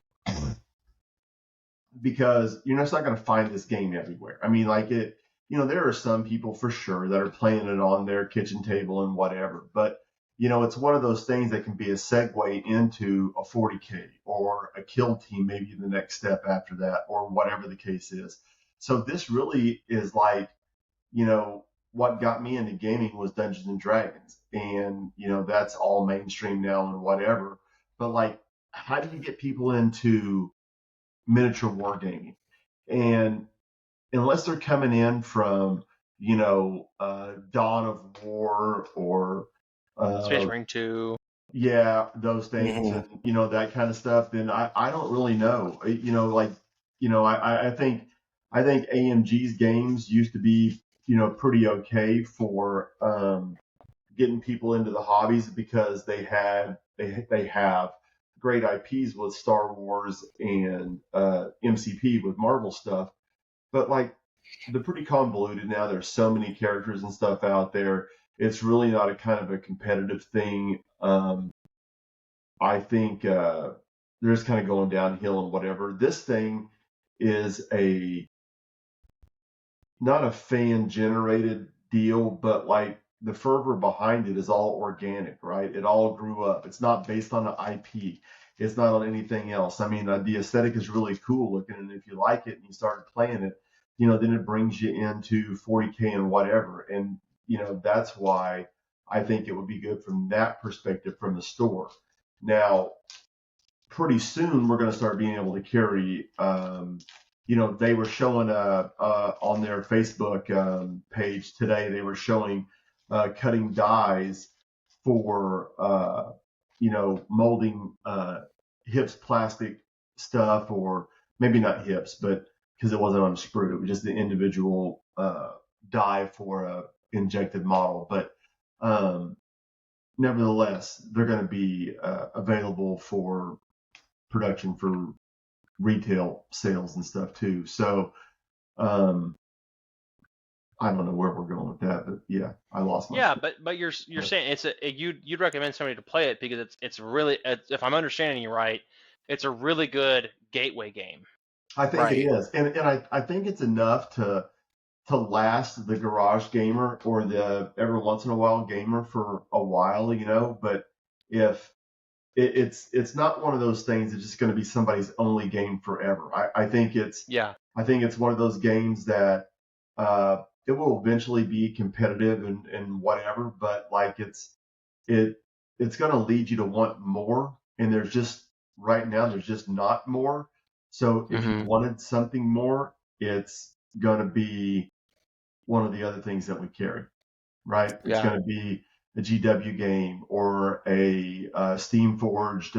because you're just not going to find this game everywhere. I mean, like there are some people for sure that are playing it on their kitchen table and whatever, but it's one of those things that can be a segue into a 40K or a kill team, maybe the next step after that, or whatever the case is. So this really is like, what got me into gaming was Dungeons and Dragons. And, that's all mainstream now and whatever. But like, how do you get people into miniature wargaming? And unless they're coming in from, Dawn of War or Space Marine 2. Yeah, those things, and that kind of stuff. Then I don't really know. I think AMG's games used to be pretty okay for getting people into the hobbies because they have great IPs with Star Wars and MCP with Marvel stuff, but like they're pretty convoluted now. There's so many characters and stuff out there. It's really not a kind of a competitive thing. I think they're just kind of going downhill and whatever. This thing is not a fan generated deal, but like the fervor behind it is all organic, right? It all grew up. It's not based on an IP. It's not on anything else. I mean, the aesthetic is really cool looking, and if you like it and you started playing it, then it brings you into 40K and whatever. And, that's why I think it would be good from that perspective from the store. Now, pretty soon we're going to start being able to carry, they were showing on their Facebook page today, they were showing cutting dies for, molding hips plastic stuff, or maybe not hips, but because it wasn't on a sprue, it was just the individual die for a injected model. But nevertheless, they're going to be available for production for retail sales and stuff too. So I don't know where we're going with that, but yeah, I lost my. Yeah, but you're saying you'd recommend somebody to play it because it's really, if I'm understanding you right, it's a really good gateway game. I think it is, and I think it's enough to last the garage gamer or the every once in a while gamer for a while, But if it's not one of those things that's just going to be somebody's only game forever. I think it's one of those games that it will eventually be competitive and whatever, but like it's going to lead you to want more, and right now there's just not more. So if you wanted something more, it's going to be one of the other things that we carry, right? It's going to be a GW game or a Steam Forged,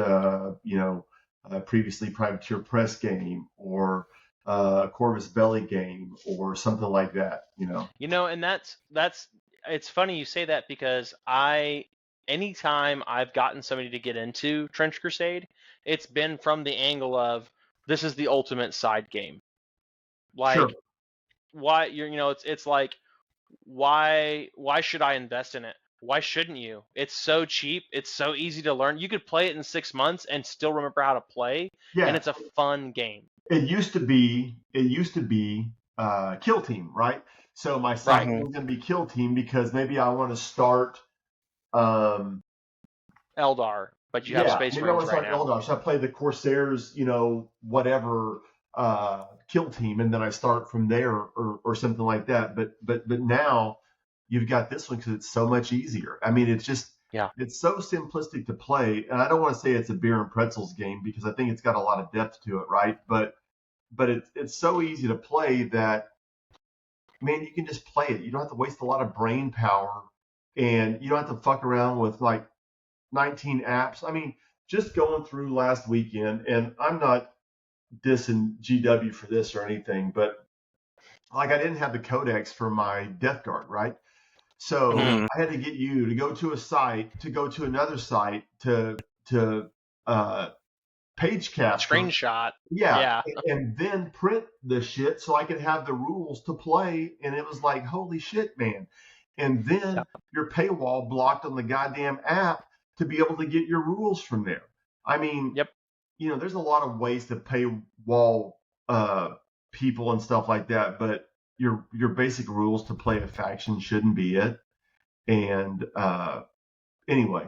previously Privateer Press game, or Corvus Belly game, or something like that, And that's it's funny you say that, because anytime I've gotten somebody to get into Trench Crusade, it's been from the angle of this is the ultimate side game. Like, sure. Why it's like, why should I invest in it? Why shouldn't you? It's so cheap. It's so easy to learn. You could play it in 6 months and still remember how to play. Yeah. And it's a fun game. It used to be Kill Team, right? So my second was going to be Kill Team because maybe I want to start Eldar, but you have Space Marines right now. Eldar, so I play the Corsairs, whatever Kill Team, and then I start from there or something like that. But now you've got this one because it's so much easier. I mean, it's just it's so simplistic to play, and I don't want to say it's a beer and pretzels game because I think it's got a lot of depth to it, right? But it's so easy to play that, man, you can just play it. You don't have to waste a lot of brain power, and you don't have to fuck around with like 19 apps. I mean, just going through last weekend, and I'm not dissing GW for this or anything, but like I didn't have the codex for my Death Guard, right? So I had to get you to go to a site, to go to another site, to page capture, screenshot, and then print the shit so I could have the rules to play. And it was like, holy shit, man! And then your paywall blocked on the goddamn app to be able to get your rules from there. I mean, there's a lot of ways to paywall people and stuff like that, but your basic rules to play a faction shouldn't be it. And anyway,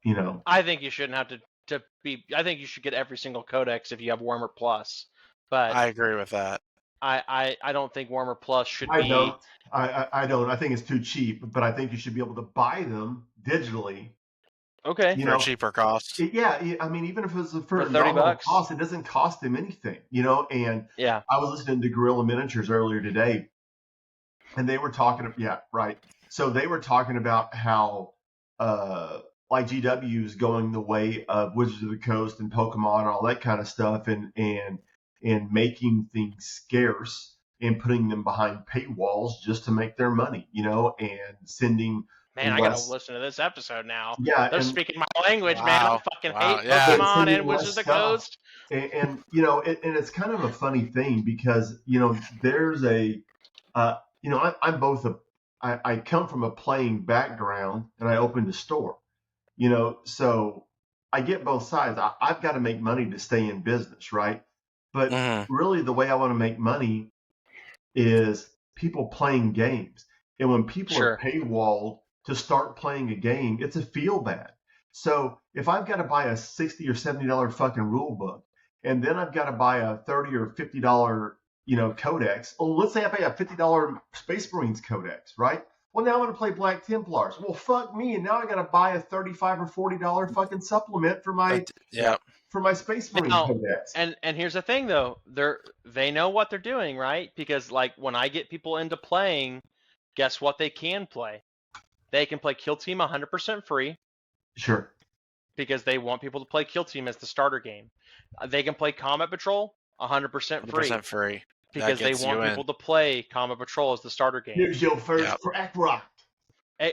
you know. I think you shouldn't have to be. I think you should get every single codex if you have Warhammer Plus. But I agree with that. I don't think Warhammer Plus should be. I don't. I don't. I think it's too cheap, but I think you should be able to buy them digitally. Okay. You For know, a cheaper cost. yeah. I mean, even if it's for $30, cost, it doesn't cost them anything. You know, and yeah. I was listening to Guerrilla Miniatures earlier today, and they were talking. Yeah, right. So they were talking about how, like GW is going the way of Wizards of the Coast and Pokemon and all that kind of stuff, and making things scarce and putting them behind paywalls just to make their money, you know, and sending. Man, I gotta listen to this episode now. Yeah, they're speaking my language, Wow. man. I fucking hate Yeah. Pokemon and Wizards of the Coast. And you know, and it's kind of a funny thing because you know there's a, you know, I'm both I come from a playing background and I opened a store, you know, so I get both sides. I've got to make money to stay in business, right? But really, the way I want to make money is people playing games, and when people are paywalled to start playing a game, it's a feel bad. So if I've got to buy a $60 or $70 fucking rule book, and then I've got to buy a $30 or $50, you know, codex. Oh, let's say I pay a $50 Space Marines codex, right? Well, now I'm going to play Black Templars. Well, fuck me, and now I got to buy a $35 or $40 fucking supplement for my for my Space Marine codex. And here's the thing though, they know what they're doing, right? Because like when I get people into playing, guess what they can play? They can play Kill Team 100% free. Sure. Because they want people to play Kill Team as the starter game. They can play Combat Patrol 100% free. 100% free. Because they want people to play Combat Patrol as the starter game. Here's your first crack rock.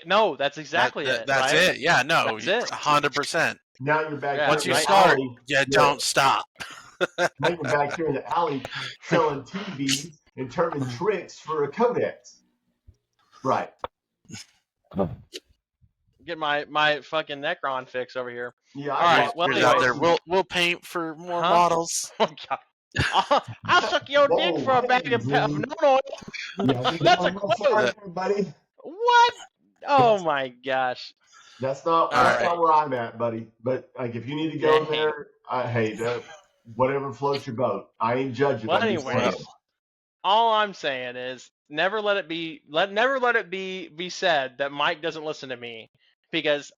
No, that's exactly it. That's right? it. Yeah, no, that's it. 100%. Now you're back. Once you start, don't stop. Now you're back here in the alley selling TVs and turning tricks for a codex. Right. Get my fucking Necron fix over here. Yeah. All right. Well, out there. We'll paint for more models. Oh God. I'll suck your dick for a bag of no. That's a quote, buddy. What? Oh my gosh. That's not where I'm at, buddy. But like, if you need to go there, hey, whatever floats your boat. I ain't judging. Well, anyway, all I'm saying is never let it be said that Mike doesn't listen to me, because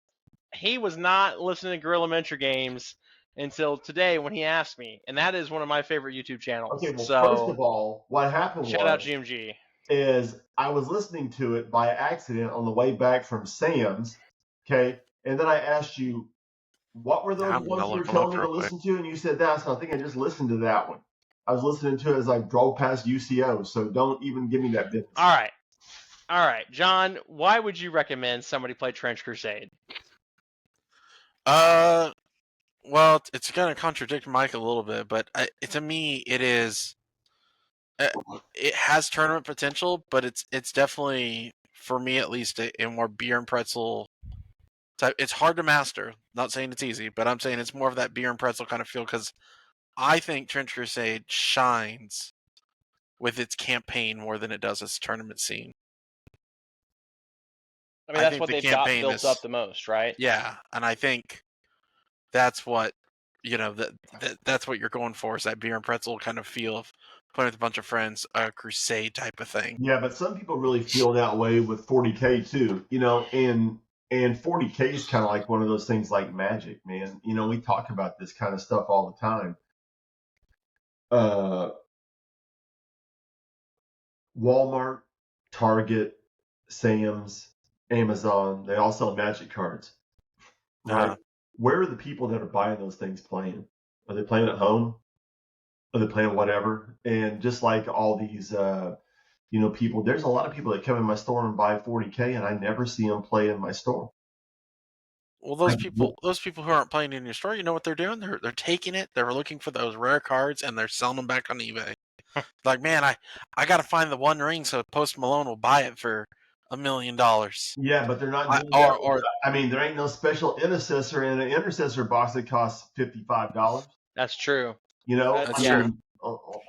he was not listening to Guerrilla Miniature Games until today when he asked me, and that is one of my favorite YouTube channels. Okay, well, so, first of all, what happened shout out GMG. Is I was listening to it by accident on the way back from Sam's, okay, and then I asked you, what were those ones you were telling me to listen to, and you said that, so I think I just listened to that one. I was listening to it as I drove past UCO, so don't even give me that business. All right, John, why would you recommend somebody play Trench Crusade? Well, it's going to contradict Mike a little bit, but to me, it is. It has tournament potential, but it's definitely, for me at least, a more beer and pretzel type. It's hard to master. Not saying it's easy, but I'm saying it's more of that beer and pretzel kind of feel, because I think Trench Crusade shines with its campaign more than it does its tournament scene. I mean, that's what they've got built up the most, right? Yeah, and I think that's what, you know, that's what you're going for, is that beer and pretzel kind of feel of playing with a bunch of friends, a crusade type of thing. Yeah, but some people really feel that way with 40K too, you know, and 40K is kind of like one of those things like Magic, man. You know, we talk about this kind of stuff all the time. Walmart, Target, Sam's, Amazon, they all sell Magic cards. Right? Where are the people that are buying those things playing? Are they playing at home? Are they playing whatever? And just like all these, you know, people, there's a lot of people that come in my store and buy 40K, and I never see them play in my store. Well, those people who aren't playing in your store, you know what they're doing? They're taking it. They're looking for those rare cards, and they're selling them back on eBay. Like, man, I got to find the one ring so Post Malone will buy it for $1 million. Yeah, but they're not doing or I mean, there ain't no special intercessor in an intercessor box that costs $55. That's true. You know, That's true.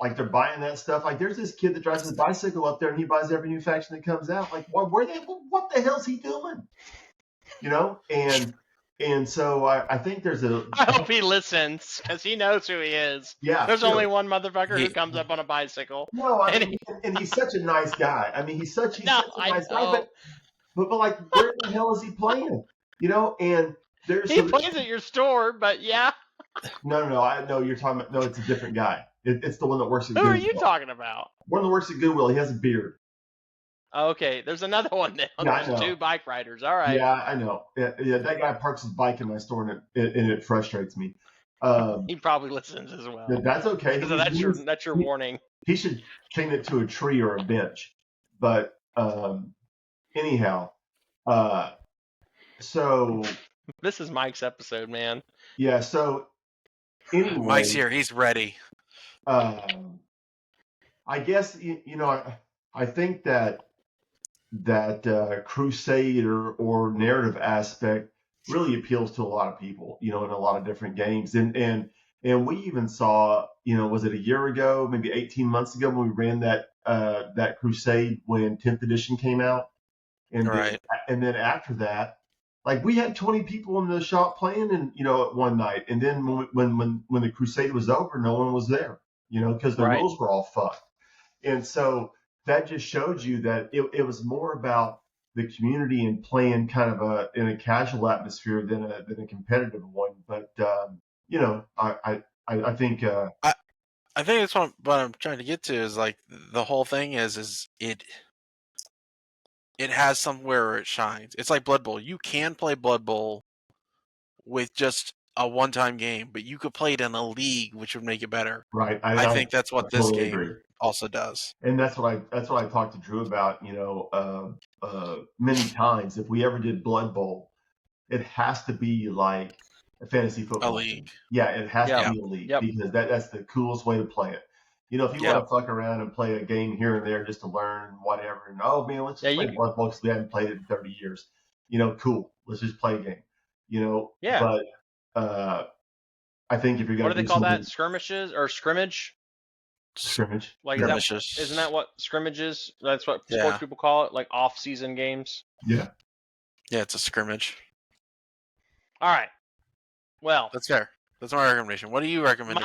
Like they're buying that stuff. Like there's this kid that drives his bicycle up there and he buys every new faction that comes out. Like, what the hell's he doing? You know, and And so I think there's a. I hope he listens because he knows who he is. Yeah, There's sure. only one motherfucker who He- comes up on a bicycle. No, I And mean, and he's such a nice guy. I mean, he's such No, a I nice guy. know. But like, where the hell is he playing? You know, and there's He plays at your store, but yeah. no. I know you're talking about. No, it's a different guy. It's the one that works at Who Goodwill. are you talking about? One that works at Goodwill. He has a beard. Okay, there's another one now. Yeah, I There's know. two bike riders. All right. Yeah, I know. Yeah, that guy parks his bike in my store, and it frustrates me. He probably listens as well. That's okay. So that's your warning. He should chain it to a tree or a bench. But anyhow, so This is Mike's episode, man. yeah. So anyway, Mike's here. He's ready. I guess you know I think that crusade or narrative aspect really appeals to a lot of people, you know, in a lot of different games. And we even saw, you know, was it a year ago, maybe 18 months ago when we ran that crusade when 10th edition came out. And Right. then after that, like we had 20 people in the shop playing, and you know, at one night. And then when the crusade was over, no one was there, you know, because the rules were all fucked. And so that just showed you that it was more about the community and playing kind of in a casual atmosphere than a competitive one. But you know, I think I think that's what I'm trying to get to is like the whole thing is it has somewhere where it shines. It's like Blood Bowl. You can play Blood Bowl with just a one-time game, but you could play it in a league, which would make it better. Right. I think that's what this totally game agree. also does. And that's what I talked to Drew about, you know, many times. If we ever did Blood Bowl, it has to be like a fantasy football A league. team. Yeah, it has Yeah. to be a league Yep. because that's the coolest way to play it. You know, if you want to fuck around and play a game here and there just to learn whatever, and oh man, let's just play Blood Bowl because we haven't played it in 30 years. You know, cool. Let's just play a game. You know, Yeah. But I think if you're gonna What do they call that? Skirmishes or scrimmage? Scrimmage. Like Skirmishes. isn't that what scrimmage is? That's what sports people call it, like off-season games. Yeah. Yeah, it's a scrimmage. All right. Well, that's fair. That's my recommendation. What do you recommend?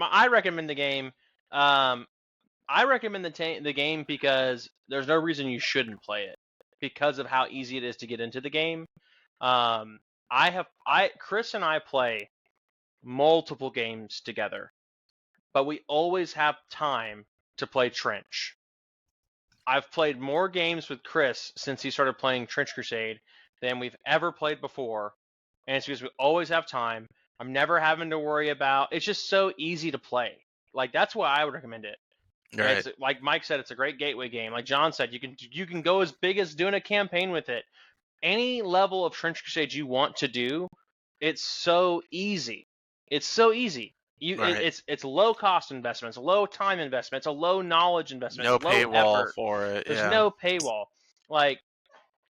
I recommend the game. I recommend the game because there's no reason you shouldn't play it because of how easy it is to get into the game. Chris and I play multiple games together, but we always have time to play Trench. I've played more games with Chris since he started playing Trench Crusade than we've ever played before, and it's because we always have time. I'm never having to worry about. It's just so easy to play. Like that's why I would recommend it. Right. Like Mike said, it's a great gateway game. Like John said, you can go as big as doing a campaign with it. Any level of Trench Crusade you want to do, it's so easy. It's so easy. It's low cost investment. It's a low time investment. It's a low knowledge investment. No it's low paywall effort. for it. There's no paywall. Like,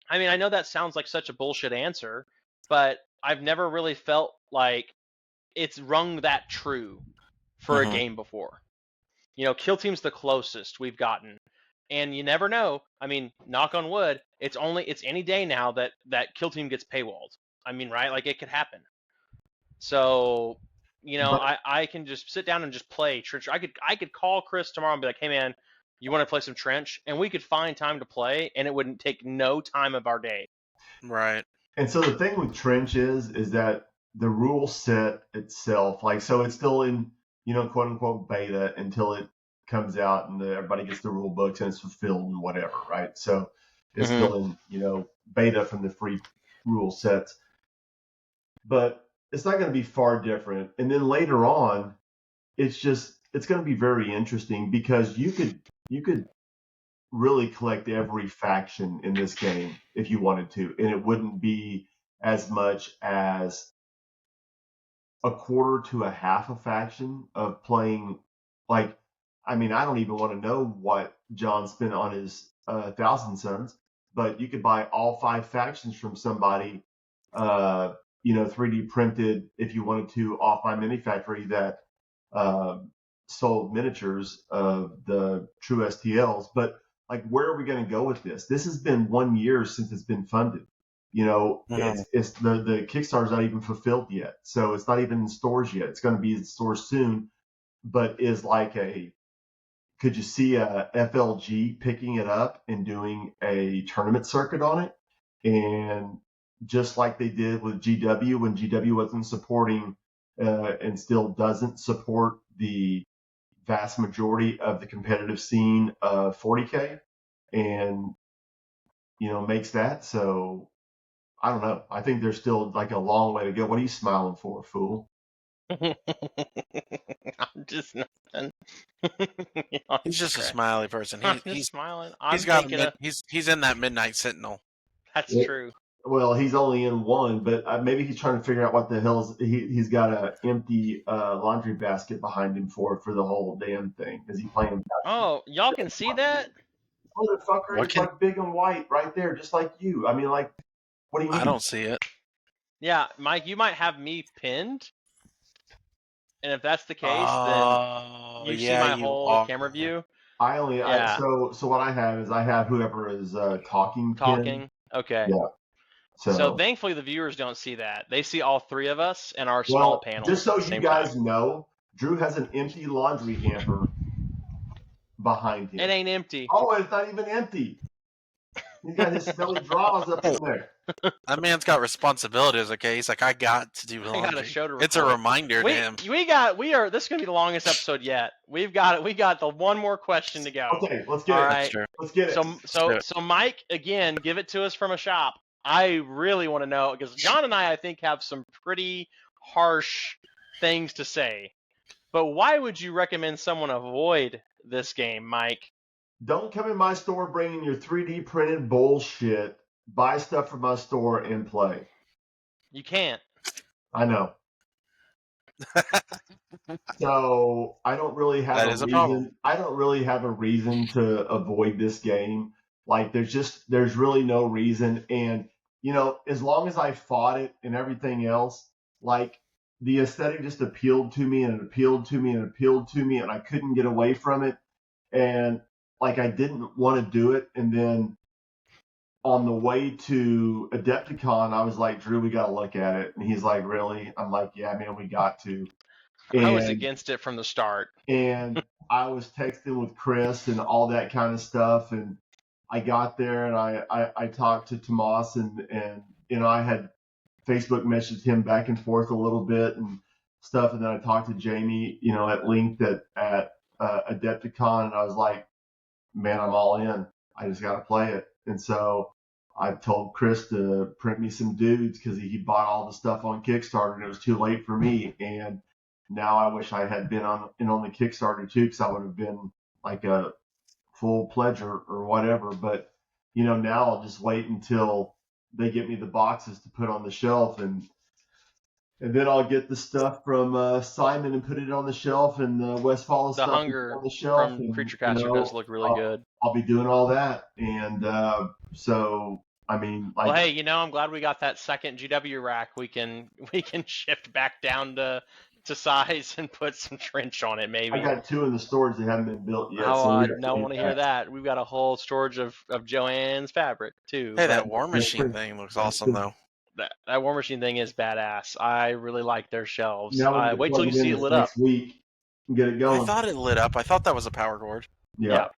I mean, I know that sounds like such a bullshit answer, but I've never really felt like it's rung that true for a game before. You know, Kill Team's the closest we've gotten. And you never know. I mean, knock on wood, it's any day now that Kill Team gets paywalled. I mean, right? Like, it could happen. So, you know, I can just sit down and just play Trench. I could call Chris tomorrow and be like, hey, man, you want to play some Trench? And we could find time to play, and it wouldn't take no time of our day. Right. And so the thing with Trench is that the rule set itself, like, so it's still in, you know, quote unquote beta until it comes out and everybody gets the rule books and it's fulfilled and whatever, right? So it's still in, you know, beta from the free rule sets. But it's not going to be far different. And then later on, it's going to be very interesting because you could really collect every faction in this game if you wanted to, and it wouldn't be as much as a quarter to a half a faction of playing. Like, I mean, I don't even want to know what John spent on his Thousand Sons, but you could buy all 5 factions from somebody, you know, 3D printed if you wanted to off my mini factory that sold miniatures of the true STLs. But like, where are we going to go with this? This has been 1 year since it's been funded. You know, Mhm. it's the Kickstarter's not even fulfilled yet, so it's not even in stores yet. It's going to be in stores soon, but is like could you see a FLG picking it up and doing a tournament circuit on it? And just like they did with GW when GW wasn't supporting and still doesn't support the vast majority of the competitive scene of 40K, and makes that. So I don't know. I think there's still like a long way to go. What are you smiling for, fool? I'm just nothing. He's just a smiley person. I'm just smiling. I'm He's got thinking he's in that Midnight Sentinel. that's Yeah. true. Well, he's only in one, but maybe he's trying to figure out what the hell's he's got an empty laundry basket behind him for the whole damn thing. Is he playing? Oh, y'all can see that? Motherfucker, What it's can like big and white right there, just like you. I mean, like, what do you mean? I don't see it? Yeah, Mike, you might have me pinned, and if that's the case, then Oh, you see yeah, my you whole are. camera view. I Yeah. so what I have is I have whoever is talking. Talking. Okay. Yeah. So thankfully the viewers don't see that. They see all three of us and our small well, panel. just so at the you same guys time. know, Drew has an empty laundry hamper behind him. It ain't empty. Oh, it's not even empty. He's got his smelly drawers up in there. That man's got responsibilities. Okay, he's like, I got to do I laundry. got a show to record. It's a reminder to him. This is gonna be the longest episode yet. We got the one more question to go. Okay, let's get All it. right. Let's get it. So Mike, again, give it to us from a shop. I really want to know because John and I think have some pretty harsh things to say. But why would you recommend someone avoid this game, Mike? Don't come in my store bringing your 3D printed bullshit. Buy stuff from my store and play. You can't. I know. So I don't really have That a is a reason. problem. I don't really have a reason to avoid this game. Like there's really no reason. And as long as I fought it and everything else, like the aesthetic just appealed to me and it appealed to me and it appealed to me and I couldn't get away from it. And like I didn't want to do it. And then on the way to Adepticon, I was like, Drew, we got to look at it. And he's like, really? I'm like, yeah, man, we got to. I was against it from the start. And I was texting with Chris and all that kind of stuff. And I got there and I talked to Tomas and I had Facebook messaged him back and forth a little bit and stuff. And then I talked to Jamie, at length at Adepticon. And I was like, man, I'm all in. I just got to play it. And so I told Chris to print me some dudes because he bought all the stuff on Kickstarter and it was too late for me. And now I wish I had been on the Kickstarter too, because I would have been like a full pledger or whatever. But now I'll just wait until they get me the boxes to put on the shelf, and then I'll get the stuff from Simon and put it on the shelf, and the Westfall stuff Hunger on the shelf. from And, Creature Caster does look really good. I'll be doing all that, and so I mean, like, well, hey, I'm glad we got that second GW rack. We can shift back down to size and put some trench on it, maybe. I got 2 in the storage that haven't been built yet. Oh, so I don't want to hear that. We've got a whole storage of Joanne's fabric too. Hey, that War Machine thing looks awesome though. That War Machine thing is badass. I really like their shelves. Now Wait till you see it lit up. Next week, and get it going. I thought it lit up. I thought that was a power cord. Yeah.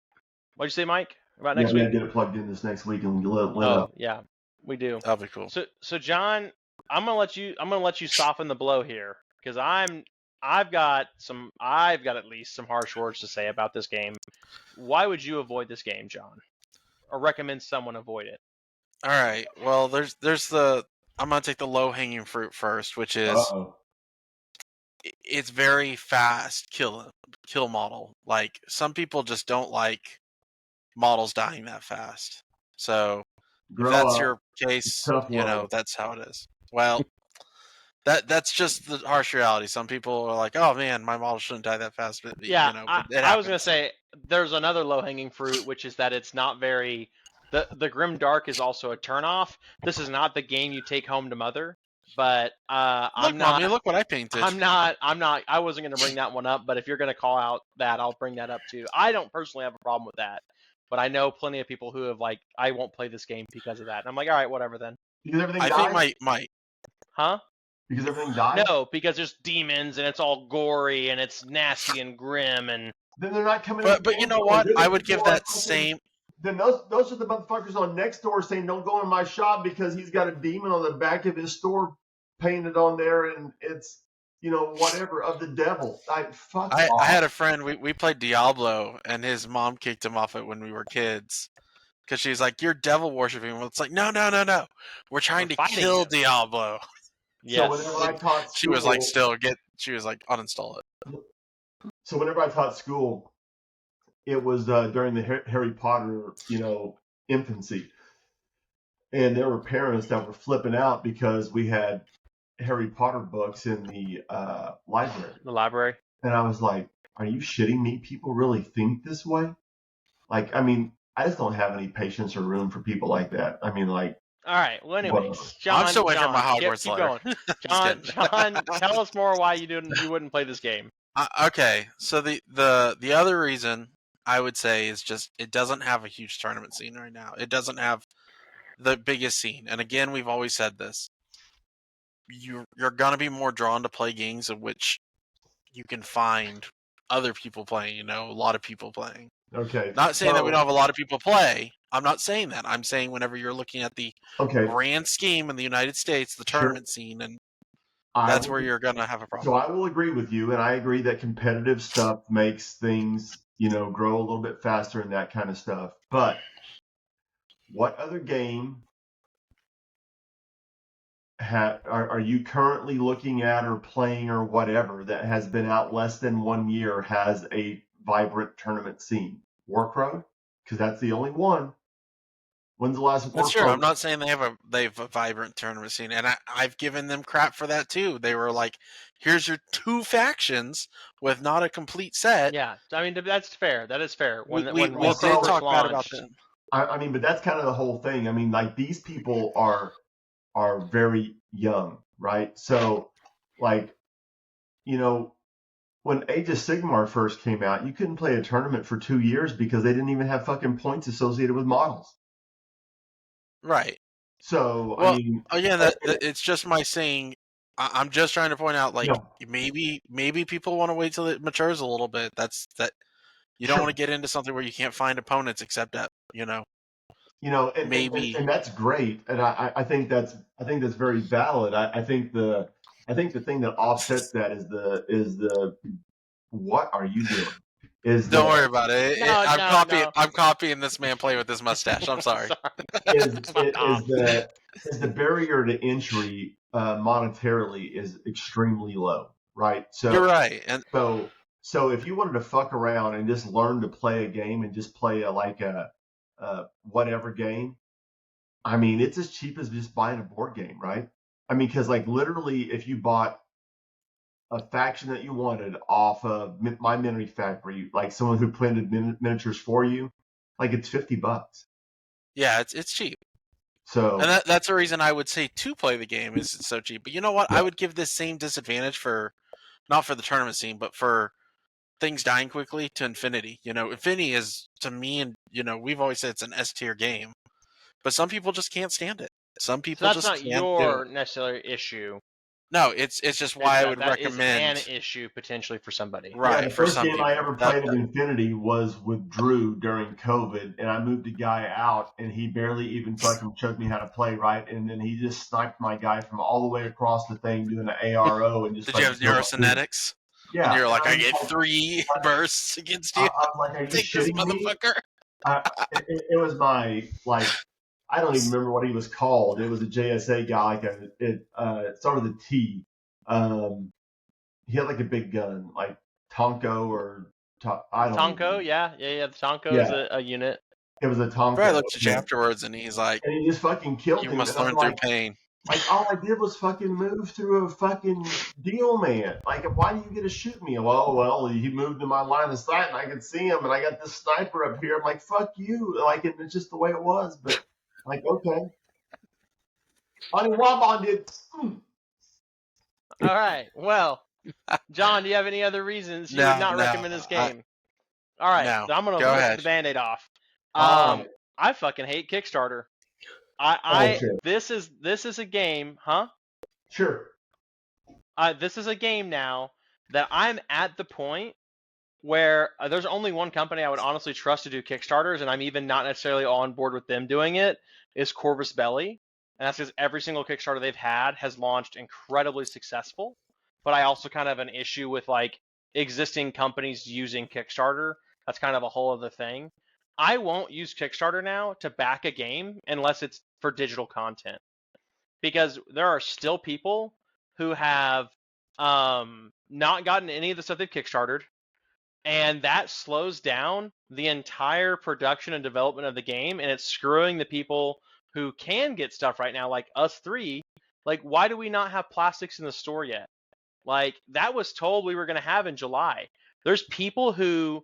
What'd you say, Mike? About next week? week? Get it plugged in this next week and lit up. Yeah, we do. That'll be cool. So John, I'm gonna let you soften the blow here because I've got at least some harsh words to say about this game. Why would you avoid this game, John, or recommend someone avoid it? All right. Well, there's I'm gonna take the low hanging fruit first, which is it's very fast kill model. Like some people just don't like models dying that fast. So if that's your case, that's how it is. Well, that's just the harsh reality. Some people are like, "Oh man, my model shouldn't die that fast." But, I was gonna say there's another low hanging fruit, which is that it's not very. The Grim Dark is also a turnoff. This is not the game you take home to mother. But I'm not. Mommy, look what I painted. I'm not. I wasn't gonna bring that one up. But if you're gonna call out that, I'll bring that up too. I don't personally have a problem with that. But I know plenty of people who have I won't play this game because of that. And I'm like, all right, whatever then. Because everything I dies? think my Huh? Because everything dies? No, because there's demons and it's all gory and it's nasty and grim and. Then they're not coming in. but you know what? I would give that same. Then those are the motherfuckers on next door saying don't go in my shop because he's got a demon on the back of his store painted on there and it's whatever of the devil. Fuck I off. had a friend. We played Diablo, and his mom kicked him off it when we were kids because she's like, "You're devil worshiping." Well, it's like, no. We're trying to kill Diablo. So whenever I taught school, she was like, she was like, uninstall it. So whenever I taught school, it was during the Harry Potter, infancy. And there were parents that were flipping out because we had Harry Potter books in the library. The library. And I was like, are you shitting me? People really think this way? Like, I mean, I just don't have any patience or room for people like that. I mean, like. All right. Well, anyways, John. I'm still waiting for my Hogwarts letter. John, tell us more why you wouldn't play this game. Okay, so the other reason I would say is just it doesn't have a huge tournament scene right now. It doesn't have the biggest scene, and again, we've always said this. You're gonna be more drawn to play games in which you can find other people playing. A lot of people playing. Okay. Not saying that we don't have a lot of people play. I'm not saying that. I'm saying whenever you're looking at the grand scheme in the United States, the tournament scene, and that's where you're going to have a problem. So I will agree with you, and I agree that competitive stuff makes things, grow a little bit faster and that kind of stuff. But what other game are you currently looking at or playing or whatever that has been out less than 1 year has a vibrant tournament scene? Warcrow? Because that's the only one. When's the last Warcrow? That's true. I'm not saying they have a vibrant tournament scene, and I've given them crap for that too. They were like, "Here's your 2 factions with not a complete set." Yeah, I mean that's fair. That is fair. We did talk bad about them. I mean, but that's kind of the whole thing. I mean, like these people are very young, right? So, like, when Age of Sigmar first came out, you couldn't play a tournament for 2 years because they didn't even have fucking points associated with models. Right. So, well, I mean, again, it's just my saying. I'm just trying to point out, like, maybe people want to wait till it matures a little bit. That's that. You don't want to get into something where you can't find opponents except at, maybe. And that's great, and I think that's very valid. I think the thing that offsets that is the what are you doing? Don't worry about it. I'm copying this man playing with his mustache. I'm sorry. is the barrier to entry monetarily is extremely low, right? So you're right, and so if you wanted to fuck around and just learn to play a game and just play a whatever game, I mean, it's as cheap as just buying a board game, right? I mean, because like literally, if you bought a faction that you wanted off of My Memory Factory, like someone who printed miniatures for you, like it's $50. Yeah, it's cheap. So, and that's the reason I would say to play the game is it's so cheap. But you know what? Yeah. I would give this same disadvantage for not for the tournament scene, but for things dying quickly to Infinity. Infinity is, to me, and we've always said it's an S tier game, but some people just can't stand it. Some people so just that's not your necessary issue. No, it's just why I would recommend. Is an issue potentially for somebody. Right. Yeah, the first game I ever played of Infinity was with Drew during COVID, and I moved a guy out, and he barely even fucking showed me how to play, right? And then he just sniped my guy from all the way across the thing doing an ARO and just. Did you have neurokinetics? Yeah. And you're like, I get 3 bursts against you. I was like, are you take this motherfucker. It was my I don't even remember what he was called. It was a JSA guy, it started with a T. He had like a big gun, like Tonko or I don't know. Tonko, yeah. The Tonko is a unit. It was a Tonko. I looked at you afterwards, and he's like, and he just fucking killed him. You must learn through pain. Like, all I did was fucking move through a fucking deal, man. Like, why do you get to shoot me? Well, he moved to my line of sight, and I could see him, and I got this sniper up here. I'm like, fuck you. Like, it's just the way it was. But, like, okay. I mean, Wabon did. All right. Well, John, do you have any other reasons you would not recommend this game? All right. So I'm going to rip the Band-Aid off. I fucking hate Kickstarter. This is a game, huh? Sure. This is a game now that I'm at the point where there's only one company I would honestly trust to do Kickstarters, and I'm even not necessarily on board with them doing it, is Corvus Belli. And that's because every single Kickstarter they've had has launched incredibly successful. But I also kind of have an issue with like existing companies using Kickstarter. That's kind of a whole other thing. I won't use Kickstarter now to back a game unless it's for digital content. Because there are still people who have not gotten any of the stuff they've Kickstarted, and that slows down the entire production and development of the game, and it's screwing the people who can get stuff right now, like us three. Like, why do we not have plastics in the store yet? Like, that was told we were going to have in July. There's people who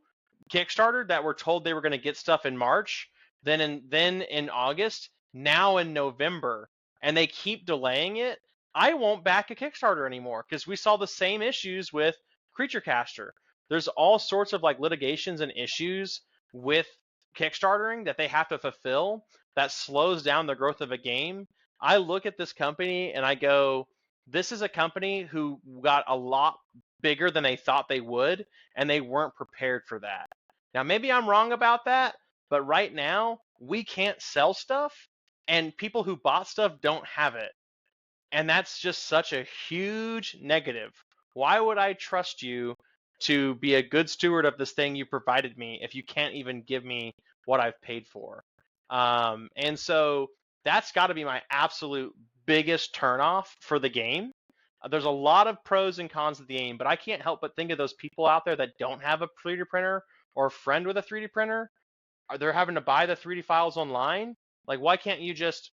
Kickstarted that were told they were going to get stuff in March, then in August, now in November, and they keep delaying it. I won't back a Kickstarter anymore because we saw the same issues with Creature Caster. There's all sorts of like litigations and issues with Kickstartering that they have to fulfill that slows down the growth of a game. I look at this company and I go, this is a company who got a lot bigger than they thought they would, and they weren't prepared for that. Now, maybe I'm wrong about that, but right now we can't sell stuff, and people who bought stuff don't have it. And that's just such a huge negative. Why would I trust you to be a good steward of this thing you provided me if you can't even give me what I've paid for? And so that's got to be my absolute biggest turnoff for the game. There's a lot of pros and cons of the game, but I can't help but think of those people out there that don't have a 3D printer or a friend with a 3D printer. They're having to buy the 3D files online. Like, why can't you just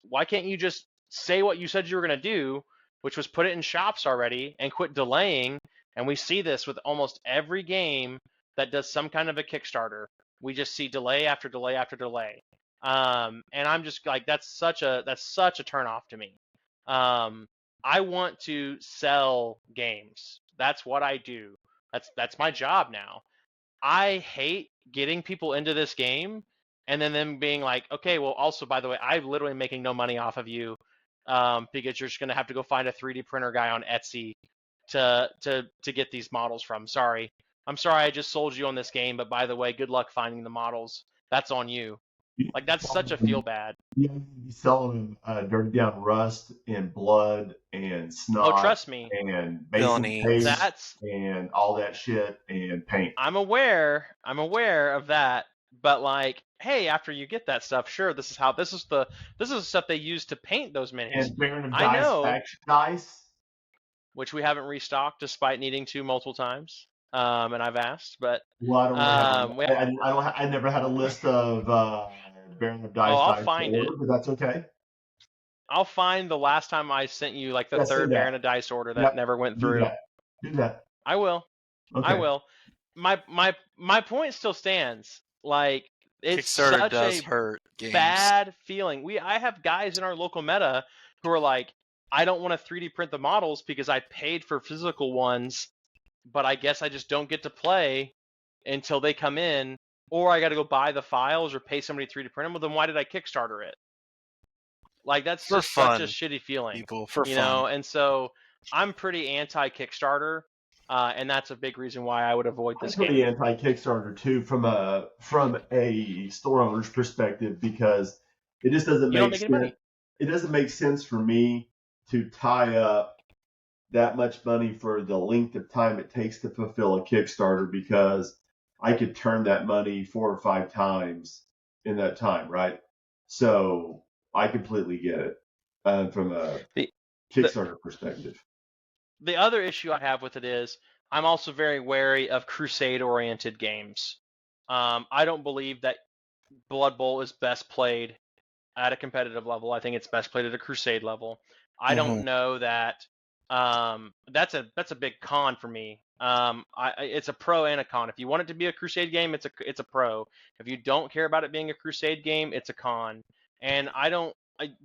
say what you said you were going to do, which was put it in shops already, and quit delaying? And we see this with almost every game that does some kind of a Kickstarter. We just see delay after delay after delay. And I'm just like, that's such a turnoff to me. I want to sell games. That's what I do. That's my job now. I hate getting people into this game and then them being like, okay, well, also, by the way, I'm literally making no money off of you because you're just going to have to go find a 3D printer guy on Etsy to get these models from. Sorry. I'm sorry I just sold you on this game, but by the way, good luck finding the models. That's on you. Like, that's such a feel bad. Yeah, you selling them dirty down rust and blood and snot. Oh, trust me. And basic paste and all that shit and paint. I'm aware of that, but like, hey, after you get that stuff, sure, this is the stuff they use to paint those minis. And Baron of Dice, faction dice, which we haven't restocked despite needing to multiple times. And I've asked, but well, I never had a list of Baron of Dice. I'll find it, but that's okay. I'll find the last time I sent you like the third Baron of Dice order that never went through. Do that. I will. Okay. I will. My point still stands. Like, it's Kickstarter such a bad feeling. I have guys in our local meta who are like, I don't want to 3D print the models because I paid for physical ones, but I guess I just don't get to play until they come in, or I got to go buy the files or pay somebody to 3D print them. Well, then why did I Kickstarter it? Like, that's just such a shitty feeling, you know? And so I'm pretty anti-Kickstarter, and that's a big reason why I would avoid this game. I'm pretty anti-Kickstarter too, from a store owner's perspective, because it just doesn't make sense. It doesn't make sense for me to tie up that much money for the length of time it takes to fulfill a Kickstarter, because I could turn that money 4 or 5 times in that time, right? So I completely get it from a Kickstarter perspective. The other issue I have with it is I'm also very wary of crusade-oriented games. I don't believe that Blood Bowl is best played at a competitive level. I think it's best played at a crusade level. I don't know that that's a big con for me. It's a pro and a con. If you want it to be a crusade game, it's a pro. If you don't care about it being a crusade game, it's a con. And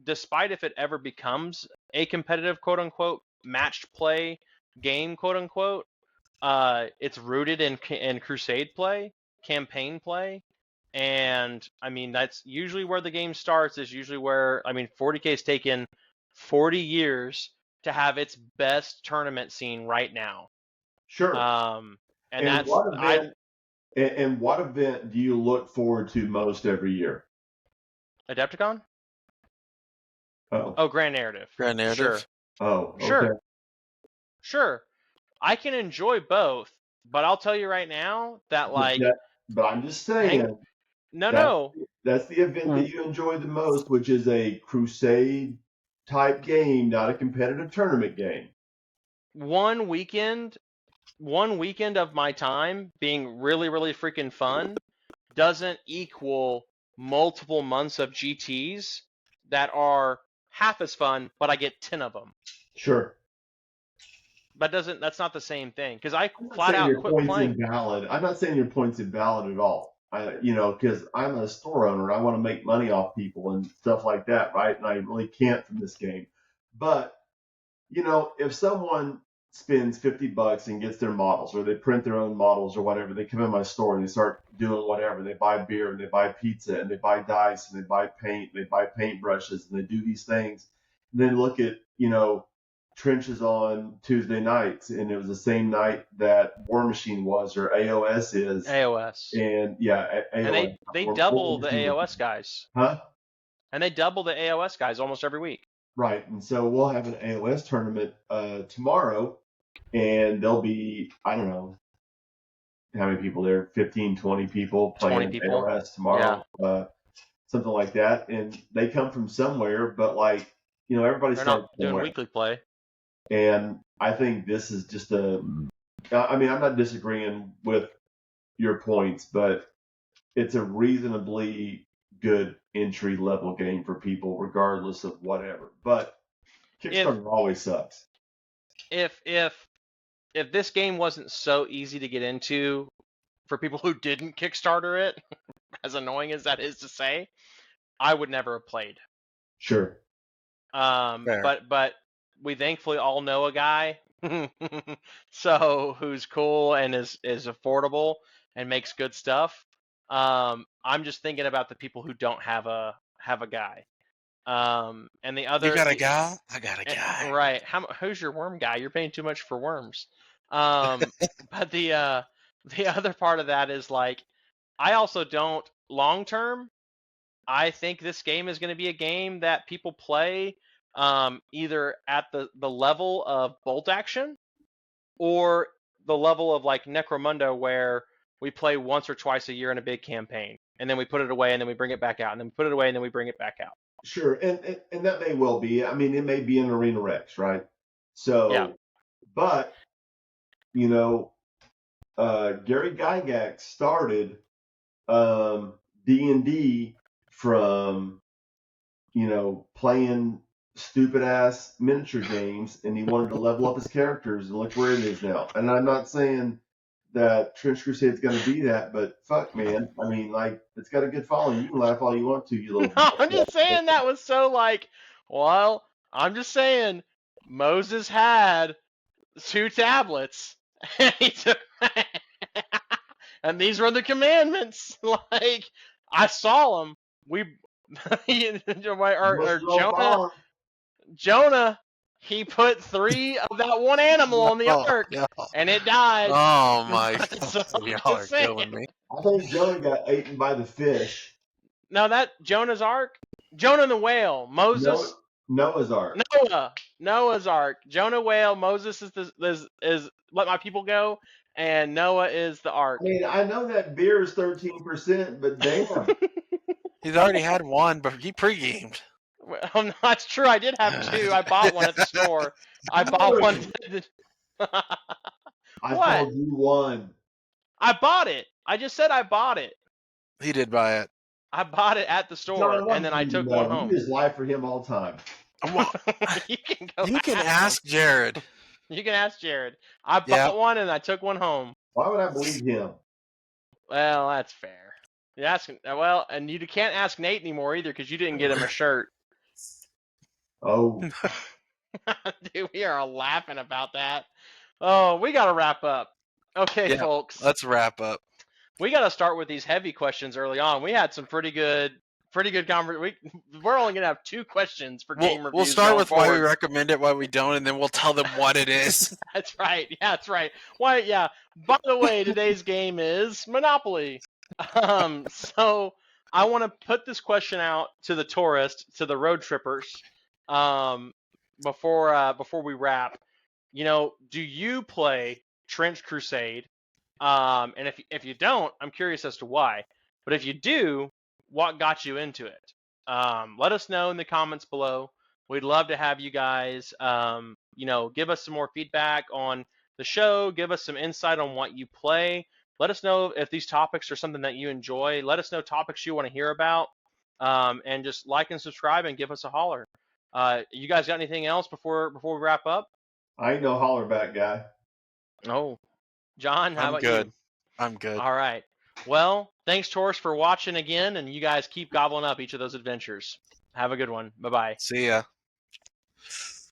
despite if it ever becomes a competitive quote unquote matched play game quote unquote, it's rooted in crusade play, campaign play, And I mean, that's usually where the game starts. Is usually where, I mean, 40K's taken 40 years to have its best tournament scene right now. Sure. And that's what event do you look forward to most every year? Adepticon? Oh. Oh, Grand Narrative. Grand Narrative. Sure. Oh, okay. Sure. I can enjoy both, but I'll tell you right now that but I'm just saying. That's the event that you enjoy the most, which is a crusade type game, not a competitive tournament game. One weekend of my time being really, really freaking fun doesn't equal multiple months of GTs that are half as fun, but I get 10 of them. Sure. That's not the same thing, because I flat out quit playing. I'm not saying your point's invalid at all. Because I'm a store owner, I want to make money off people and stuff like that, right? And I really can't from this game. But, if someone spends $50 and gets their models, or they print their own models or whatever, they come in my store and they start doing whatever. They buy beer and they buy pizza and they buy dice and they buy paint, and they buy paintbrushes, and they do these things. And then look at, Trenches on Tuesday nights, and it was the same night that War Machine was, or AOS is. AOS. And yeah, AOS. And they double the AOS guys. Huh? And they double the AOS guys almost every week. Right. And so we'll have an AOS tournament tomorrow, and there'll be, I don't know how many people there, 15, 20 people playing AOS tomorrow, something like that. And they come from somewhere, but everybody's not doing weekly play. And I think this is just I'm not disagreeing with your points, but it's a reasonably good entry level game for people, regardless of whatever. But Kickstarter always sucks. If this game wasn't so easy to get into for people who didn't Kickstarter it, as annoying as that is to say, I would never have played. Sure. But we thankfully all know a guy who's cool and is affordable and makes good stuff. I'm just thinking about the people who don't have a guy. And the other, you got a guy? I got a guy. Right. Who's your worm guy? You're paying too much for worms. But the other part of that is I also don't long term. I think this game is going to be a game that people play either at the level of bolt action or the level of Necromunda, where we play once or twice a year in a big campaign, and then we put it away, and then we bring it back out, and then we put it away, and then we bring it back out. Sure, and that may well be. I mean, it may be an Arena Rex, right? So, yeah. But Gary Gygax started D&D from playing stupid ass miniature games, and he wanted to level up his characters, and look where it is now. And I'm not saying that Trench Crusade is going to be that, but fuck, man. I mean, it's got a good following. You can laugh all you want to, you little. No, I'm just saying that was so well, I'm just saying Moses had 2 tablets, and he took, and these were the commandments. I saw them. Jonah, he put 3 of that one animal on the ark, and it died. Oh my God! Y'all are killing me. I think Jonah got eaten by the fish. No, that Jonah's ark. Jonah and the whale. Moses. Noah's ark. Noah's ark. Jonah whale. Moses is let my people go, and Noah is the ark. I mean, I know that beer is 13%, but damn. He's already had one, but he pre-gamed. Well, that's true. I did have 2. I bought one at the store. I bought one. I told you one. I bought it. I just said I bought it. He did buy it. I bought it at the store, and then I took one home. You just lie for him all the time. You can ask Jared. You can ask Jared. I bought one, and I took one home. Why would I believe him? Well, that's fair. You asking and you can't ask Nate anymore either, because you didn't get him a shirt. Oh. Dude, we are laughing about that. Oh, we got to wrap up. Okay, folks. Let's wrap up. we got to start with these heavy questions early on. We had some pretty good conversation. We're only gonna have 2 questions for game reviews. We'll start with forward. why we recommend it, why we don't, and then we'll tell them what it is. That's right. Yeah, that's right. Why? Yeah. By the way, today's game is Monopoly. So I want to put this question out to the tourists, to the road trippers, before we wrap. Do you play Trench Crusade? And if you don't, I'm curious as to why. But if you do, what got you into it? Let us know in the comments below. We'd love to have you guys, give us some more feedback on the show. Give us some insight on what you play. Let us know if these topics are something that you enjoy. Let us know topics you want to hear about. And just like and subscribe and give us a holler. You guys got anything else before we wrap up? I ain't no holler back guy. Oh, John, how about good. you? I'm good. All right. Well, thanks, Taurus, for watching again, and you guys keep gobbling up each of those adventures. Have a good one. Bye-bye. See ya.